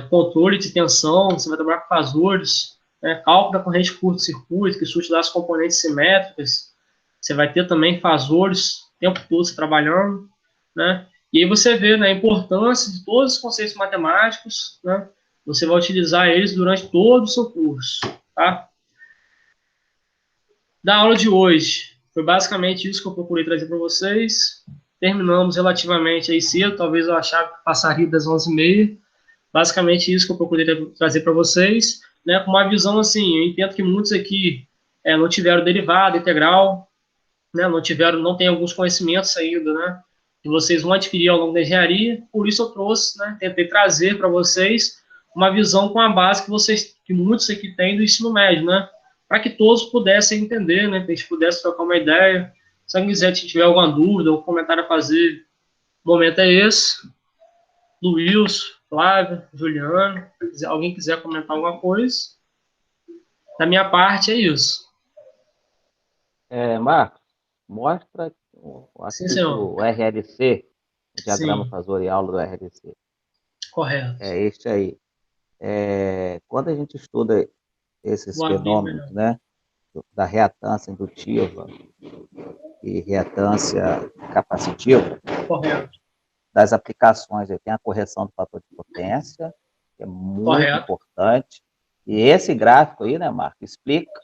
Speaker 1: Controle de tensão, você vai trabalhar com fasores, né? Cálculo da corrente curto-circuito, que surge das componentes simétricas. Você vai ter também fasores o tempo todo se trabalhando, né? E aí você vê, né, a importância de todos os conceitos matemáticos, né? Você vai utilizar eles durante todo o seu curso, tá? Da aula de hoje, foi basicamente isso que eu procurei trazer para vocês. Terminamos relativamente aí cedo, talvez eu achava que passaria das 11h30. Basicamente isso que eu procurei trazer para vocês, né, com uma visão assim, eu entendo que muitos aqui não tiveram derivada, integral, né, não tem alguns conhecimentos ainda, né, que vocês vão adquirir ao longo da engenharia, por isso eu trouxe, né, tentei trazer para vocês uma visão com a base que muitos aqui têm do ensino médio, né, para que todos pudessem entender, né, que a gente pudesse trocar uma ideia. Se alguém quiser, se tiver alguma dúvida ou comentário a fazer, o momento é esse. Luiz, Flávio, Juliano, se alguém quiser comentar alguma coisa, da minha parte é isso.
Speaker 2: Marcos, mostra
Speaker 1: Sim,
Speaker 2: aqui
Speaker 1: senhor.
Speaker 2: o RLC, o diagrama
Speaker 1: Sim,
Speaker 2: fasorial do RLC.
Speaker 1: correto.
Speaker 2: É este aí. Quando a gente estuda esses
Speaker 1: Vou abrir
Speaker 2: fenômenos,
Speaker 1: melhor.
Speaker 2: né, da reatância indutiva e reatância capacitiva,
Speaker 1: Correto,
Speaker 2: das aplicações, aí tem a correção do fator de potência, que é muito
Speaker 1: correto.
Speaker 2: importante. E esse gráfico aí, né, Marco, explica,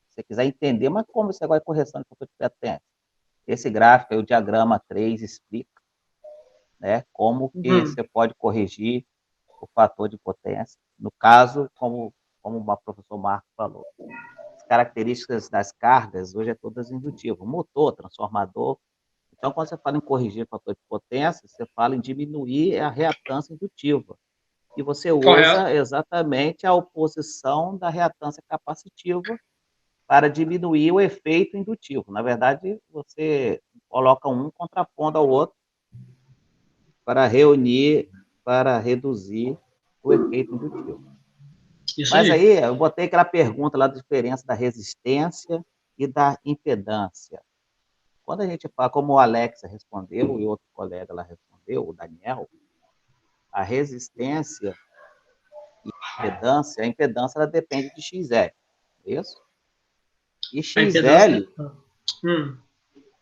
Speaker 2: se você quiser entender, mas como você vai correção de fator de potência? Esse gráfico aí, o diagrama 3, explica, né, como que
Speaker 1: Uhum.
Speaker 2: você pode corrigir o fator de potência. No caso, como o professor Marco falou, as características das cargas hoje é todas indutivas, motor, transformador. Então, quando você fala em corrigir o fator de potência, você fala em diminuir a reatância indutiva. E você
Speaker 1: Correto.
Speaker 2: usa exatamente a oposição da reatância capacitiva para diminuir o efeito indutivo. Na verdade, você coloca um contrapondo ao outro para reunir, para reduzir o efeito indutivo.
Speaker 1: Isso
Speaker 2: Mas
Speaker 1: aí.
Speaker 2: aí eu botei aquela pergunta lá da diferença da resistência e da impedância. Quando a gente fala, como o Alex respondeu e outro colega lá respondeu, o Daniel, a resistência e a impedância ela depende de XL, isso? E
Speaker 1: A impedância...
Speaker 2: XL,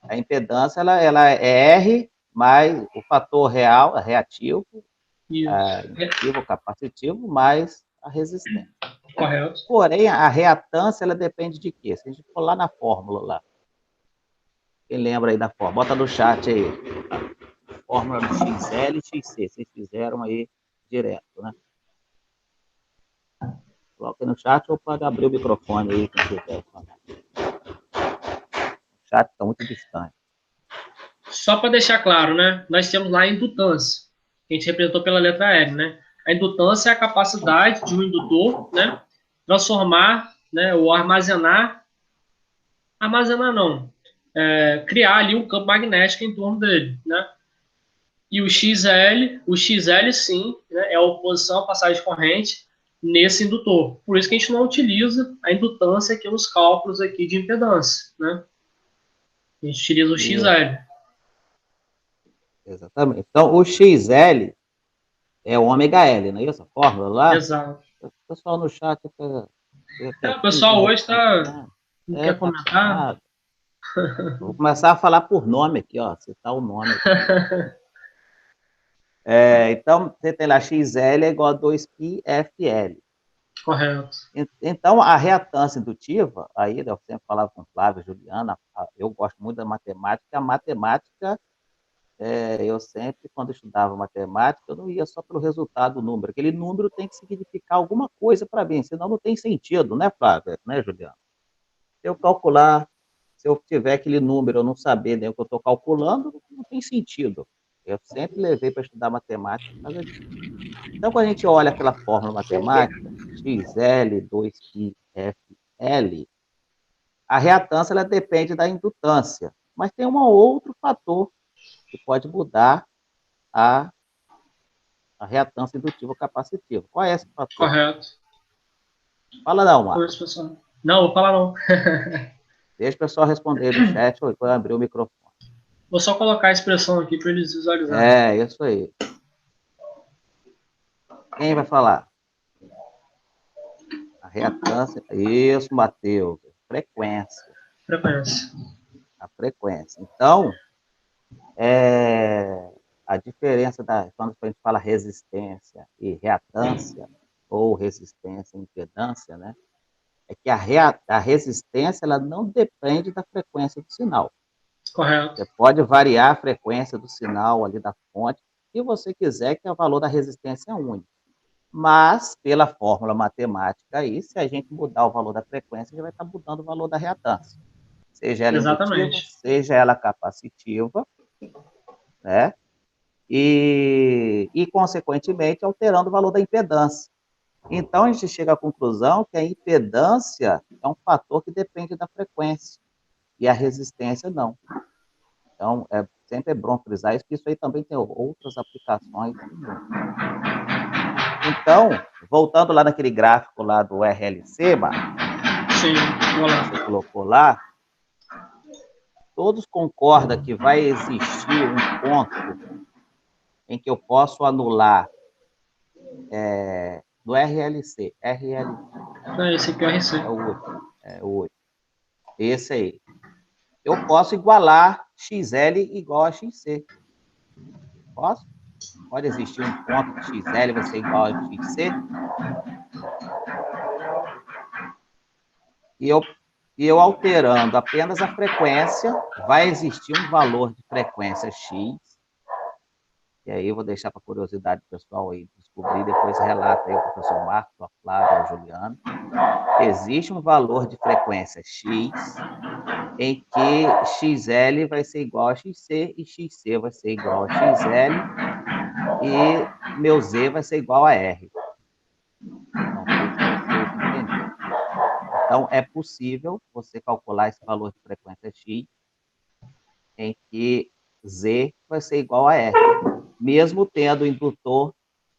Speaker 2: a impedância ela é R mais o fator real, reativo, indutivo, capacitivo, mais a resistência.
Speaker 1: Correto.
Speaker 2: Porém, a reatância ela depende de quê? Se a gente for lá na fórmula lá, quem lembra aí da fórmula? Bota no chat aí. Fórmula do XL e XC. Vocês fizeram aí direto, né? Coloca no chat ou pode abrir o microfone aí, quem quiser falar. O chat está muito distante.
Speaker 1: Só para deixar claro, né? Nós temos lá a indutância, que a gente representou pela letra L, né? A indutância é a capacidade de um indutor, né? Transformar, né? Ou armazenar não, criar ali um campo magnético em torno dele, né? E o XL sim, né, é a oposição à passagem de corrente nesse indutor. Por isso que a gente não utiliza a indutância aqui nos cálculos aqui de impedância, né? A gente utiliza o XL.
Speaker 2: Exatamente. Então, o XL é o ômega L, não é isso? A fórmula lá?
Speaker 1: Exato.
Speaker 2: O pessoal no chat
Speaker 1: O pessoal hoje não quer
Speaker 2: tá
Speaker 1: comentar.
Speaker 2: acostumado. Vou começar a falar por nome aqui, ó, citar o nome aqui. Então, você tem lá XL é igual a 2πfL.
Speaker 1: Correto.
Speaker 2: Então, a reatância indutiva, aí eu sempre falava com Flávio, Juliana, eu gosto muito da matemática. A matemática, eu sempre, quando estudava matemática, eu não ia só pelo resultado do número. Aquele número tem que significar alguma coisa para mim, senão não tem sentido, né, Flávio? Né, Juliana? Se eu calcular, se eu tiver aquele número, eu não saber nem o que eu estou calculando, não tem sentido. Eu sempre levei para estudar matemática por causa disso. Então, quando a gente olha aquela fórmula matemática, XL, 2πfL, a reatância ela depende da indutância, mas tem um outro fator que pode mudar a reatância indutiva capacitiva. Qual é esse fator?
Speaker 1: Correto.
Speaker 2: Fala não, Marcos.
Speaker 1: Não, vou falar não.
Speaker 2: Deixa o pessoal responder no chat ou depois abrir o microfone.
Speaker 1: Vou só colocar a expressão aqui para eles visualizarem.
Speaker 2: Isso aí. Quem vai falar? A reatância. Isso, Matheus. Frequência. A frequência. Então, a diferença quando a gente fala resistência e reatância, ou resistência e impedância, né? É que a resistência ela não depende da frequência do sinal.
Speaker 1: Correto.
Speaker 2: Você pode variar a frequência do sinal ali da fonte, se você quiser, que o valor da resistência é único. Mas, pela fórmula matemática aí, se a gente mudar o valor da frequência, já vai estar mudando o valor da reatância. Seja ela indutiva, seja ela capacitiva, né? E, consequentemente, alterando o valor da impedância. Então, a gente chega à conclusão que a impedância é um fator que depende da frequência, e a resistência não. Então, sempre é bom frisar isso, porque isso aí também tem outras aplicações. Então, voltando lá naquele gráfico lá do RLC,
Speaker 1: sim,
Speaker 2: você colocou lá, todos concordam que vai existir um ponto em que eu posso anular do RLC.
Speaker 1: Não, esse aqui é o RC.
Speaker 2: É o 8. Esse aí. Eu posso igualar XL igual a XC. Posso? Pode existir um ponto que XL vai ser igual a XC? E eu alterando apenas a frequência, vai existir um valor de frequência X. E aí eu vou deixar para curiosidade do pessoal aí descobrir, depois relata aí o professor Marcos, a Flávia, a Juliana. Existe um valor de frequência X, em que XL vai ser igual a XC, e XC vai ser igual a XL, e meu Z vai ser igual a R. Não sei se vocês entenderam. Então, é possível você calcular esse valor de frequência X, em que Z vai ser igual a R, mesmo tendo indutor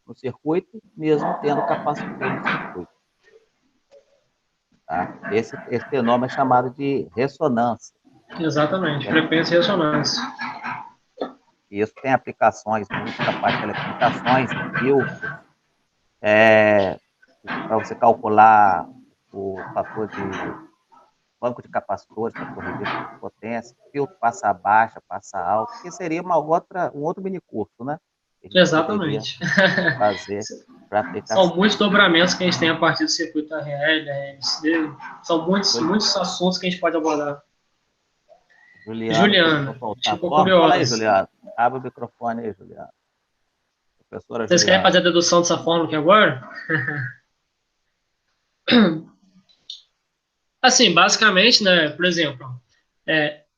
Speaker 2: no circuito, mesmo tendo capacitor no circuito. Tá? Esse fenômeno é chamado de ressonância.
Speaker 1: Exatamente, frequência e ressonância.
Speaker 2: Isso tem aplicações muito da parte de telecomunicações, filtros, para você calcular o fator de banco de capacitores para corrigir potência, filtro passa baixa, passa alta, que seria um outro mini curso, né? Que a gente poderia
Speaker 1: Exatamente.
Speaker 2: fazer para
Speaker 1: São
Speaker 2: aplicação.
Speaker 1: muitos dobramentos que a gente tem a partir do circuito RL, RLC. São muitos assuntos que a gente pode abordar.
Speaker 2: Juliano tentou
Speaker 1: Juliana,
Speaker 2: soltar a
Speaker 1: ficou
Speaker 2: forma. Fala aí,
Speaker 1: curiosa.
Speaker 2: Juliano. Abre o microfone aí, Juliano. Professora
Speaker 1: Vocês querem
Speaker 2: Juliana.
Speaker 1: fazer a dedução dessa fórmula aqui agora? Assim, basicamente, né, por exemplo,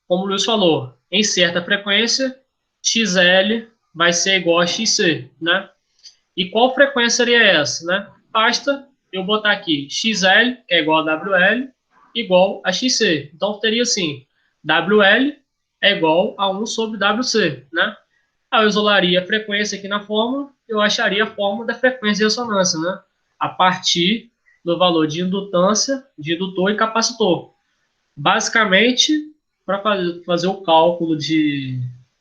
Speaker 1: como o Luiz falou, em certa frequência, XL vai ser igual a XC, né? E qual frequência seria essa, né? Basta eu botar aqui XL, que é igual a WL, igual a XC. Então, teria assim, WL é igual a 1 sobre WC, né? Aí eu isolaria a frequência aqui na fórmula, eu acharia a fórmula da frequência de ressonância, né? A partir do valor de indutância, de indutor e capacitor. Basicamente, para fazer o cálculo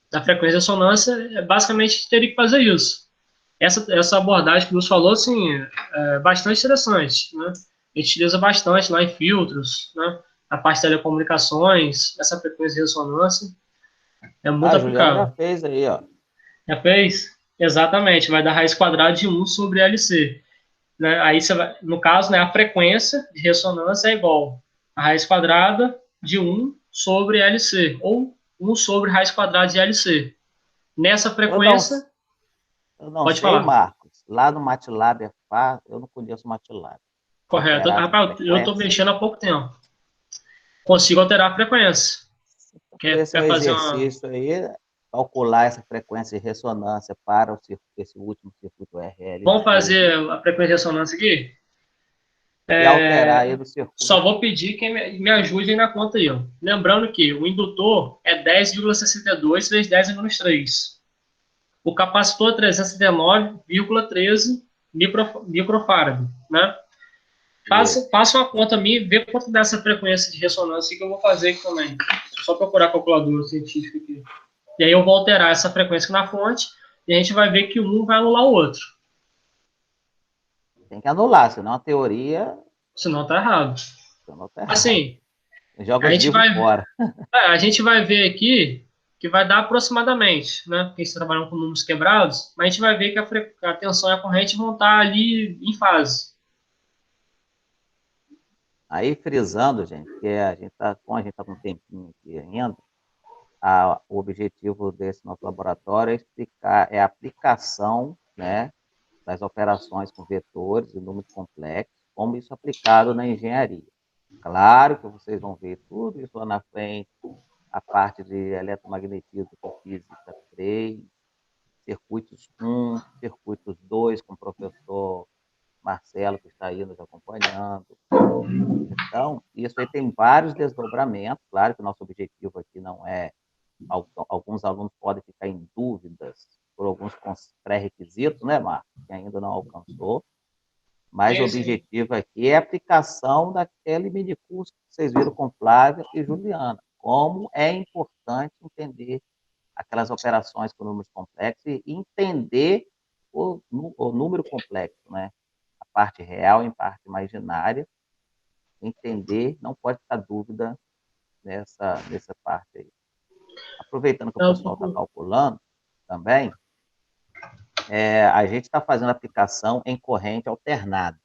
Speaker 1: da frequência de ressonância, basicamente teria que fazer isso. Essa abordagem que você falou, assim, é bastante interessante, né? A gente utiliza bastante lá em filtros, né? Na parte de telecomunicações, essa frequência de ressonância é muito
Speaker 2: Ah, Juliano já
Speaker 1: aplicável.
Speaker 2: fez aí, ó.
Speaker 1: Já fez? Exatamente, vai dar raiz quadrada de 1 sobre LC. Né? Aí você vai, no caso, né, a frequência de ressonância é igual a raiz quadrada de 1 sobre LC, ou 1 sobre raiz quadrada de LC. Nessa
Speaker 2: Eu não,
Speaker 1: frequência,
Speaker 2: eu não
Speaker 1: pode
Speaker 2: sei,
Speaker 1: falar.
Speaker 2: Marcos. Lá no MATLAB é fácil. Eu não conheço o MATLAB.
Speaker 1: Correto.
Speaker 2: Alterar essa
Speaker 1: Rapaz, eu estou
Speaker 2: frequência.
Speaker 1: mexendo há pouco tempo. Consigo alterar a frequência.
Speaker 2: Esse é o
Speaker 1: Quer fazer uma.
Speaker 2: exercício aí, calcular essa frequência de ressonância para esse último circuito
Speaker 1: Vamos
Speaker 2: RLC
Speaker 1: fazer a frequência de ressonância aqui?
Speaker 2: e alterar aí no
Speaker 1: Só
Speaker 2: circuito.
Speaker 1: vou pedir que me ajude aí na conta aí. Ó. Lembrando que o indutor é 10,62 vezes 10 a menos 3. O capacitor é 369,13 microfarad, né?
Speaker 2: Isso.
Speaker 1: Faça uma conta minha e vê quanto dessa frequência de ressonância que eu vou fazer aqui também. Só procurar a calculadora científica aqui. E aí eu vou alterar essa frequência na fonte e a gente vai ver que um vai anular o outro.
Speaker 2: Tem que anular, senão a teoria
Speaker 1: Senão tá errado.
Speaker 2: senão tá errado.
Speaker 1: Assim,
Speaker 2: Joga
Speaker 1: a
Speaker 2: os
Speaker 1: gente
Speaker 2: livros
Speaker 1: vai,
Speaker 2: fora.
Speaker 1: a gente vai ver aqui que vai dar aproximadamente, né? Porque está trabalhando com números quebrados, mas a gente vai ver que a tensão e a corrente vão estar ali em fase.
Speaker 2: Aí, frisando, gente, que como a gente está com um tempinho aqui ainda, o objetivo desse nosso laboratório é explicar, a aplicação, né, das operações com vetores e números complexos, como isso é aplicado na engenharia. Claro que vocês vão ver tudo isso lá na frente, a parte de eletromagnetismo com física 3, circuitos 1, circuitos 2, com o professor Marcelo, que está aí nos acompanhando. Então, isso aí tem vários desdobramentos. Claro que o nosso objetivo aqui não é. Alguns alunos podem ficar em dúvidas por alguns pré-requisitos, né, Marcos? Que ainda não alcançou. Mas o
Speaker 1: Sim, sim.
Speaker 2: objetivo aqui é a aplicação daquele mini curso que vocês viram com Flávia e Juliana. Como é importante entender aquelas operações com números complexos e entender o número complexo, né? A parte real e a parte imaginária. Entender, não pode ficar dúvida nessa parte aí. Aproveitando que o pessoal está calculando também, a gente está fazendo aplicação em corrente alternada.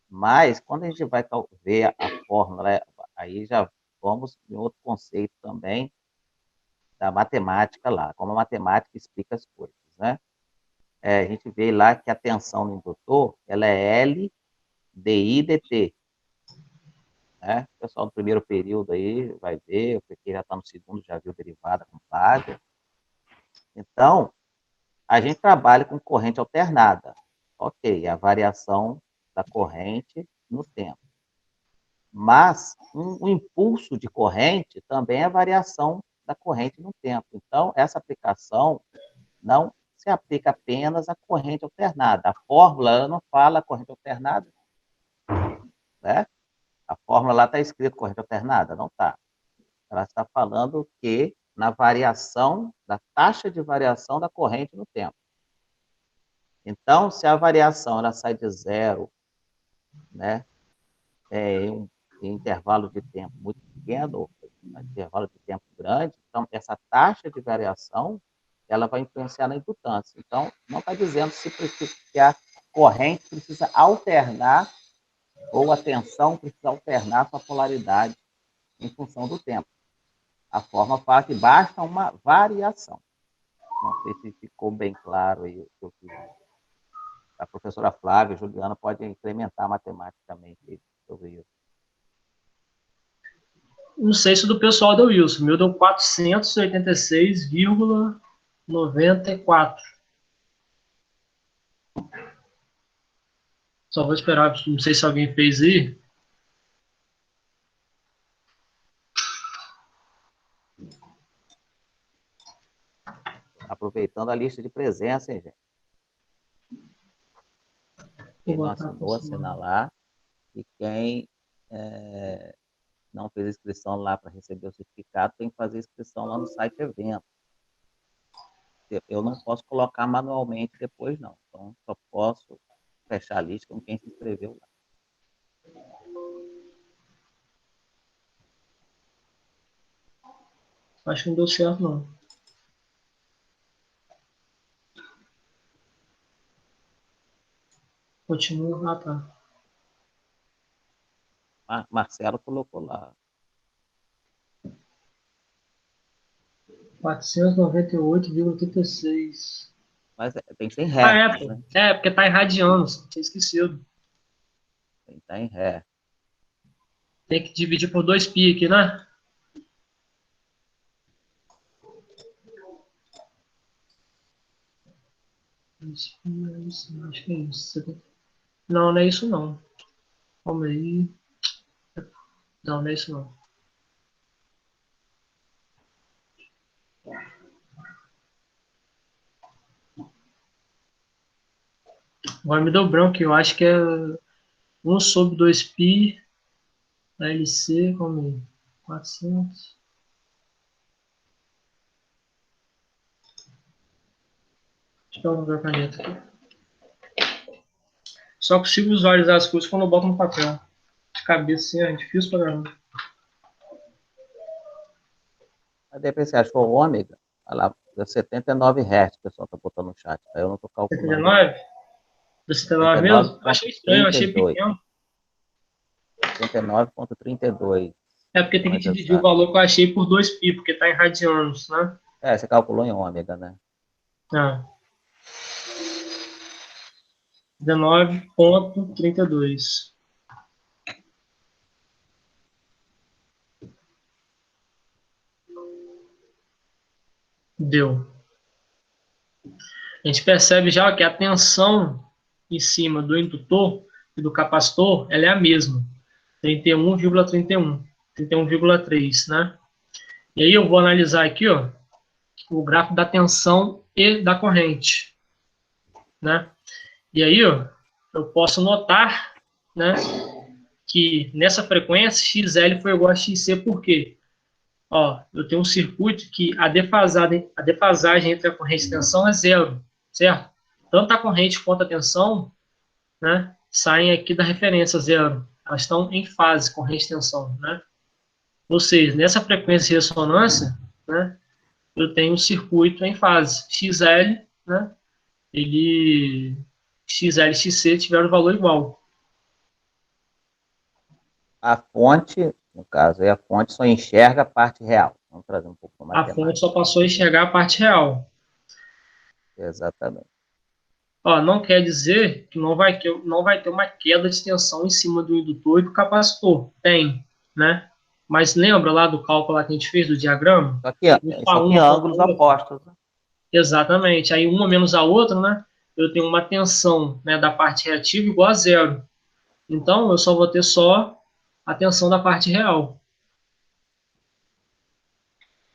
Speaker 2: Mas, quando a gente vai ver a fórmula, aí já vamos em outro conceito também da matemática lá, como a matemática explica as coisas, né? A gente vê lá que a tensão no indutor, ela é L dI dt, né? O pessoal do primeiro período aí vai ver, porque já está no segundo, já viu derivada com Flávia. Então, a gente trabalha com corrente alternada. Ok, a variação da corrente no tempo. Mas um impulso de corrente também é a variação da corrente no tempo. Então, essa aplicação não se aplica apenas à corrente alternada. A fórmula não fala corrente alternada, né? A fórmula lá está escrito corrente alternada? Não está. Ela está falando que na variação, da taxa de variação da corrente no tempo. Então, se a variação ela sai de zero, né, em intervalo de tempo muito pequeno, ou intervalo de tempo grande, então essa taxa de variação ela vai influenciar na indutância. Então, não está dizendo que a corrente precisa alternar, ou a tensão precisa alternar sua polaridade em função do tempo. A forma fala que basta uma variação. Não sei se ficou bem claro aí o que eu fiz. A professora Flávia, Juliana, pode incrementar matematicamente sobre isso.
Speaker 1: Não sei se do pessoal deu isso. O meu deu 486,94. Só vou esperar, não sei se alguém fez aí.
Speaker 2: Aproveitando a lista de presença, hein, gente? Quem não assinou, assinalar. E quem não fez inscrição lá para receber o certificado, tem que fazer inscrição lá no site evento. Eu não posso colocar manualmente depois, não. Então, só posso fechar a lista com quem se inscreveu lá.
Speaker 1: Acho que não deu certo, não. Continua. Ah, tá.
Speaker 2: Marcelo colocou lá.
Speaker 1: 498,86.
Speaker 2: Mas tem que ser em ré.
Speaker 1: Né? Porque tá em radianos. Tinha esquecido.
Speaker 2: Tem que estar em ré.
Speaker 1: Tem que dividir por 2π aqui, né? Acho que é isso. Não, não é isso, não. Calma aí. Não, não é isso, não. Agora me deu branco, eu acho que é 1/2π LC, como 400. Deixa eu ver a caneta aqui. Só consigo visualizar as coisas quando eu boto no papel. De cabeça, assim, é difícil pra caramba.
Speaker 2: Aí depois você achou o ômega? Olha lá, deu 79 Hz, o pessoal está botando no chat. Aí eu não estou calculando.
Speaker 1: 79? Do 79 mesmo? Achei estranho, achei pequeno.
Speaker 2: 79,32.
Speaker 1: É porque tem que dividir o valor que eu achei por 2π, porque tá em radianos, né?
Speaker 2: Você calculou em ômega, né?
Speaker 1: 19,32. Deu. A gente percebe já que a tensão em cima do indutor e do capacitor, ela é a mesma. 31,31. 31,3, né? E aí eu vou analisar aqui, ó, o gráfico da tensão e da corrente, né? E aí, ó, eu posso notar, né, que nessa frequência XL foi igual a XC, por quê? Ó, eu tenho um circuito que a defasagem entre a corrente e a tensão é zero, certo? Tanto a corrente quanto a tensão, né, saem aqui da referência zero. Elas estão em fase, corrente e tensão, né? Ou seja, nessa frequência de ressonância, né, eu tenho um circuito em fase. XL, né, XL e XC tiveram valor igual.
Speaker 2: A fonte, no caso, a fonte só enxerga a parte real. Vamos trazer um pouco mais.
Speaker 1: A fonte só passou a enxergar a parte real.
Speaker 2: Exatamente.
Speaker 1: Ó, não quer dizer que não vai ter uma queda de tensão em cima do indutor e do capacitor. Tem, né? Mas lembra lá do cálculo lá que a gente fez do diagrama?
Speaker 2: Só que ângulos opostos. Né?
Speaker 1: Exatamente. Aí uma menos a outra, né? Eu tenho uma tensão, né, da parte reativa igual a zero. Então, eu só vou ter só a tensão da parte real.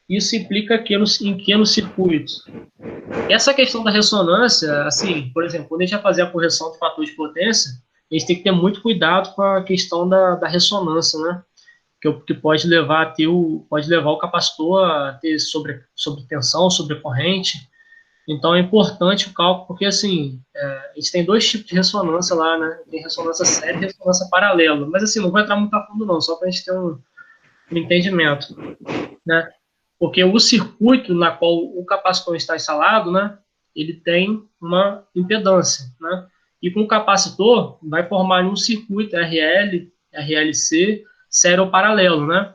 Speaker 1: Isso implica em que nos circuitos? Essa questão da ressonância, assim, por exemplo, quando a gente vai fazer a correção do fator de potência, a gente tem que ter muito cuidado com a questão da ressonância, né? que pode levar a ter pode levar o capacitor a ter sobretensão, sobrecorrente. Então é importante o cálculo, porque assim, a gente tem dois tipos de ressonância lá, né? Tem ressonância séria e ressonância paralela. Mas assim, não vou entrar muito a fundo não, só para a gente ter um entendimento, né? Porque o circuito na qual o capacitor está instalado, né? Ele tem uma impedância, né? E com o capacitor vai formar um circuito RL, RLC, sério ou paralelo, né?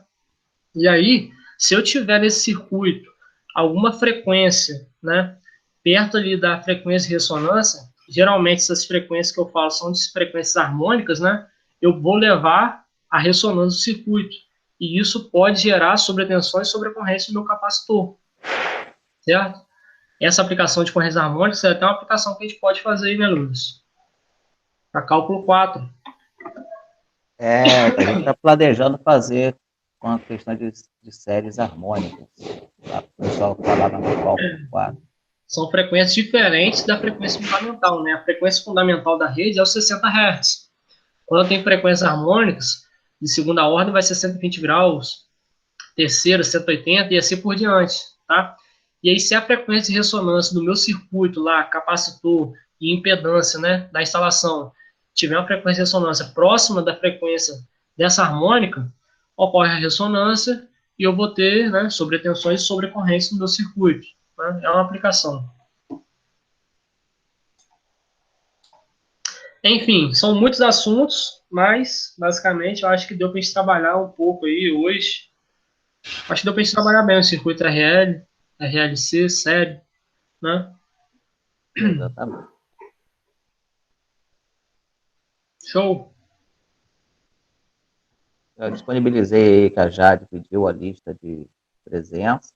Speaker 1: E aí, se eu tiver nesse circuito alguma frequência, né, perto ali da frequência de ressonância, geralmente essas frequências que eu falo são de frequências harmônicas, né, eu vou levar a ressonância do circuito. E isso pode gerar sobretensões e sobrecorrência no meu capacitor, certo? Essa aplicação de correntes harmônicas é até uma aplicação que a gente pode fazer aí, né, Luiz? Para cálculo 4.
Speaker 2: A gente está planejando fazer com a questão de séries harmônicas. Tá? O pessoal falar no cálculo 4.
Speaker 1: São frequências diferentes da frequência fundamental, né? A frequência fundamental da rede é os 60 Hz. Quando tem frequências harmônicas, de segunda ordem vai ser 120 graus, terceira 180 e assim por diante, tá? E aí, se a frequência de ressonância do meu circuito lá, capacitor e impedância, né, da instalação, tiver uma frequência de ressonância próxima da frequência dessa harmônica, ocorre a ressonância e eu vou ter, né, sobretensões e sobrecorrentes no meu circuito, né? É uma aplicação. Enfim, são muitos assuntos, mas basicamente eu acho que deu para a gente trabalhar um pouco aí hoje. Acho que deu para a gente trabalhar bem o circuito RL, RLC, série, né?
Speaker 2: Exatamente.
Speaker 1: Show.
Speaker 2: Eu disponibilizei aí que a Jade pediu a lista de presença.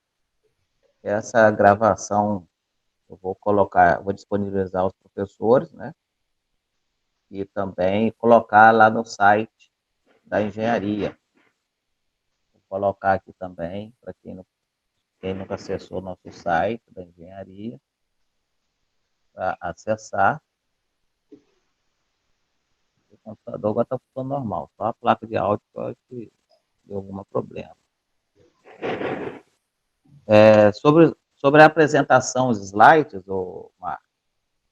Speaker 2: Essa gravação eu vou colocar, vou disponibilizar aos professores, né? E também colocar lá no site da engenharia. Vou colocar aqui também, para quem nunca acessou o nosso site da engenharia, para acessar. O computador agora está funcionando normal, só a placa de áudio que deu algum problema. Sobre a apresentação, os slides, Marcos,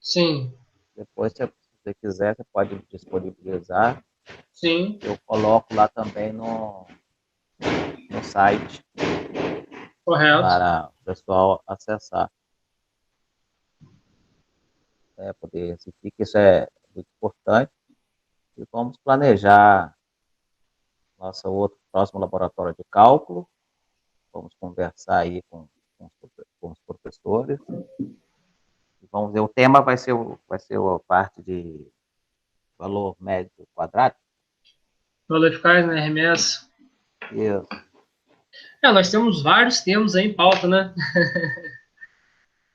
Speaker 1: Sim,
Speaker 2: depois, se você quiser, você pode disponibilizar.
Speaker 1: sim,
Speaker 2: Eu coloco lá também no site
Speaker 1: correto.
Speaker 2: para o pessoal acessar. Poder assistir, que isso é muito importante. E vamos planejar nosso outro próximo laboratório de cálculo. Vamos conversar aí com os professores. E vamos ver, o tema vai ser a parte de valor médio quadrático.
Speaker 1: Valor eficaz, né? RMS.
Speaker 2: Isso.
Speaker 1: Nós temos vários temas aí em pauta, né?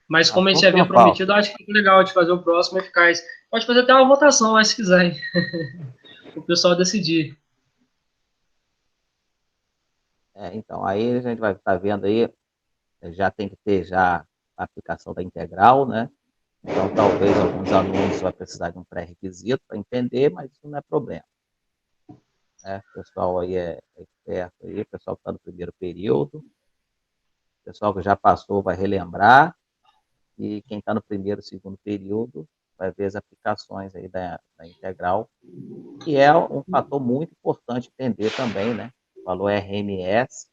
Speaker 1: Mas como a gente
Speaker 2: Assunto que
Speaker 1: havia
Speaker 2: não falta.
Speaker 1: prometido, eu acho que é legal de fazer o próximo eficaz. Pode fazer até uma votação lá, se quiserem. O pessoal decidir.
Speaker 2: Então, aí a gente vai estar vendo aí, já tem que ter já a aplicação da integral, né? Então, talvez alguns alunos vão precisar de um pré-requisito para entender, mas isso não é problema. O pessoal aí é esperto aí, o pessoal que está no primeiro período, o pessoal que já passou vai relembrar, e quem está no primeiro, segundo período vai ver as aplicações aí da integral, que é um fator muito importante entender também, né? O valor RMS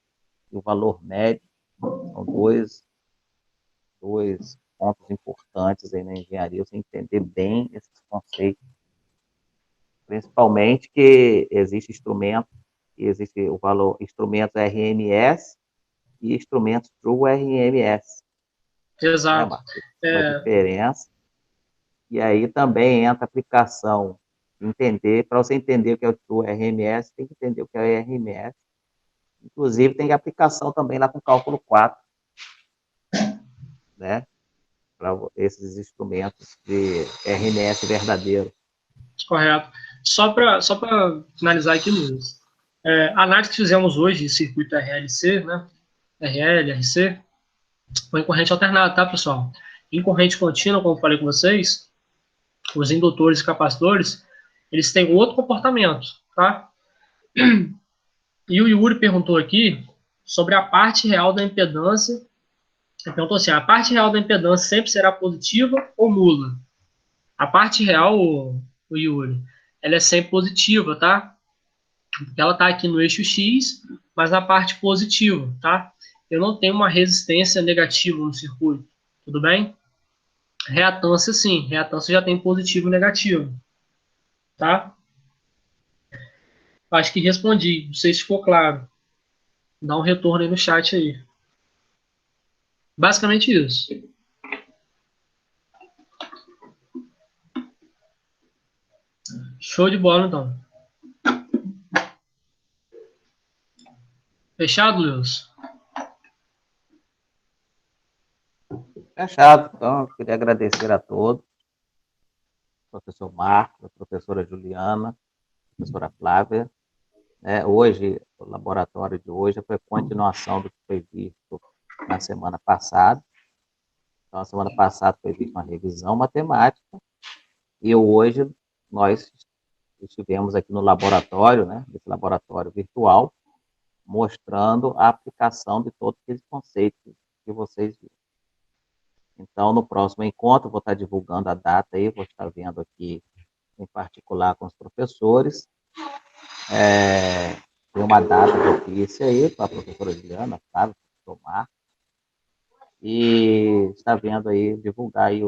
Speaker 2: e o valor médio são dois pontos importantes aí na engenharia, você entender bem esses conceitos, principalmente que existe o valor instrumentos RMS e instrumentos True RMS.
Speaker 1: Exato.
Speaker 2: Marcos? Uma diferença. E aí também entra a aplicação, para você entender o que é o True RMS, tem que entender o que é o RMS. Inclusive, tem aplicação também lá com cálculo 4, né? Para esses instrumentos de RMS verdadeiro.
Speaker 1: Correto. Só para finalizar aqui, Luiz. A análise que fizemos hoje de circuito RLC, né? RL, RC, foi em corrente alternada, tá, pessoal? Em corrente contínua, como eu falei com vocês, os indutores e capacitores, eles têm outro comportamento, tá? E o Yuri perguntou aqui sobre a parte real da impedância. Ele perguntou assim, a parte real da impedância sempre será positiva ou nula? A parte real, o Yuri, ela é sempre positiva, tá? Porque ela está aqui no eixo X, mas na parte positiva, tá? Eu não tenho uma resistência negativa no circuito, tudo bem? Reatância, sim. Reatância já tem positivo e negativo, tá? Acho que respondi. Não sei se ficou claro. Dá um retorno aí no chat aí. Basicamente isso. Show de bola, então. Fechado, Lewis?
Speaker 2: Fechado. Então, eu queria agradecer a todos, professor Marcos, a professora Juliana, a professora Flávia. Hoje, o laboratório de hoje foi continuação do que foi visto na semana passada. Então, a semana passada foi vista uma revisão matemática, e hoje nós estivemos aqui no laboratório, né, nesse laboratório virtual, mostrando a aplicação de todos aqueles conceitos que vocês viram. Então, no próximo encontro, vou estar divulgando a data aí, vou estar vendo aqui, em particular com os professores. Tem uma data propícia aí para a professora Juliana, sabe, professor Marcos, e está vendo aí, divulgar aí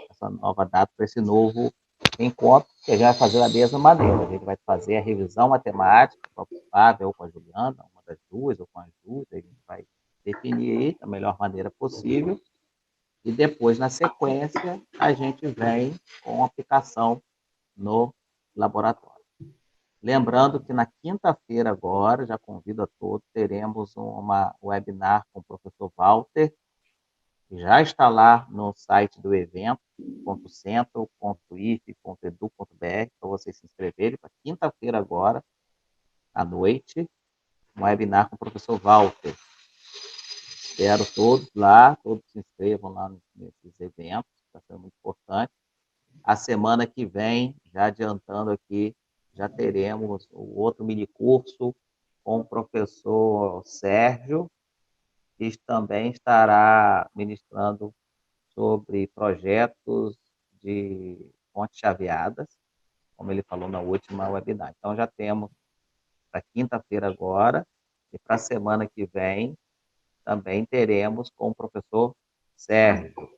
Speaker 2: essa nova data para esse novo encontro, que a gente vai fazer da mesma maneira. A gente vai fazer a revisão matemática com a Fábio ou com a Juliana, uma das duas, ou com as duas, a gente vai definir aí da melhor maneira possível, e depois, na sequência, a gente vem com a aplicação no laboratório. Lembrando que na quinta-feira agora, já convido a todos, teremos uma webinar com o professor Walter, que já está lá no site do evento, .centro.if.edu.br, para vocês se inscreverem, para quinta-feira agora, à noite, um webinar com o professor Walter. Espero todos lá, todos se inscrevam lá nesses eventos, está sendo muito importante. A semana que vem, já adiantando aqui, já teremos o outro minicurso com o professor Sérgio, que também estará ministrando sobre projetos de fontes chaveadas, como ele falou na última webinar. Então, já temos para quinta-feira agora, e para a semana que vem, também teremos com o professor Sérgio.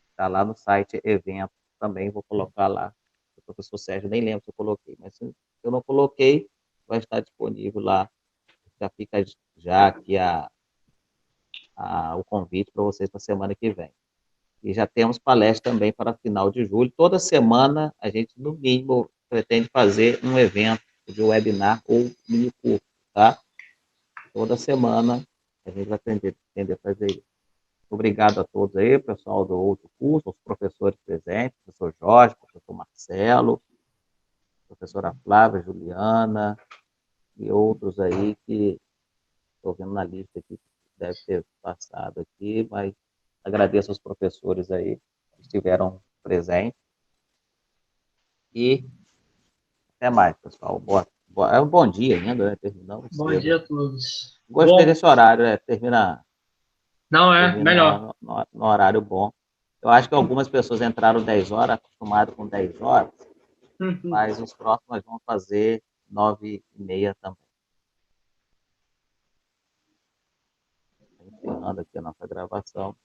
Speaker 2: Está lá no site eventos, também vou colocar lá. O professor Sérgio, nem lembro se eu coloquei, mas se eu não coloquei, vai estar disponível lá. Já fica já aqui o convite para vocês para a semana que vem. E já temos palestra também para final de julho. Toda semana a gente, no mínimo, pretende fazer um evento de webinar ou mini curso, tá? Toda semana a gente vai aprender a fazer isso. Obrigado a todos aí, pessoal do outro curso, os professores presentes, professor Jorge, professor Marcelo, professora Flávia, Juliana e outros aí que estou vendo na lista aqui, que deve ter passado aqui, mas agradeço aos professores aí que estiveram presentes. E até mais, pessoal. É um bom dia ainda, né? Terminamos
Speaker 1: Bom
Speaker 2: cedo.
Speaker 1: dia a todos.
Speaker 2: Gostei desse horário, termina
Speaker 1: Não, melhor.
Speaker 2: no horário bom. Eu acho que algumas pessoas entraram 10 horas, acostumadas com 10 horas, mas os próximos nós vamos fazer 9h30 também. Encerrando aqui a nossa gravação.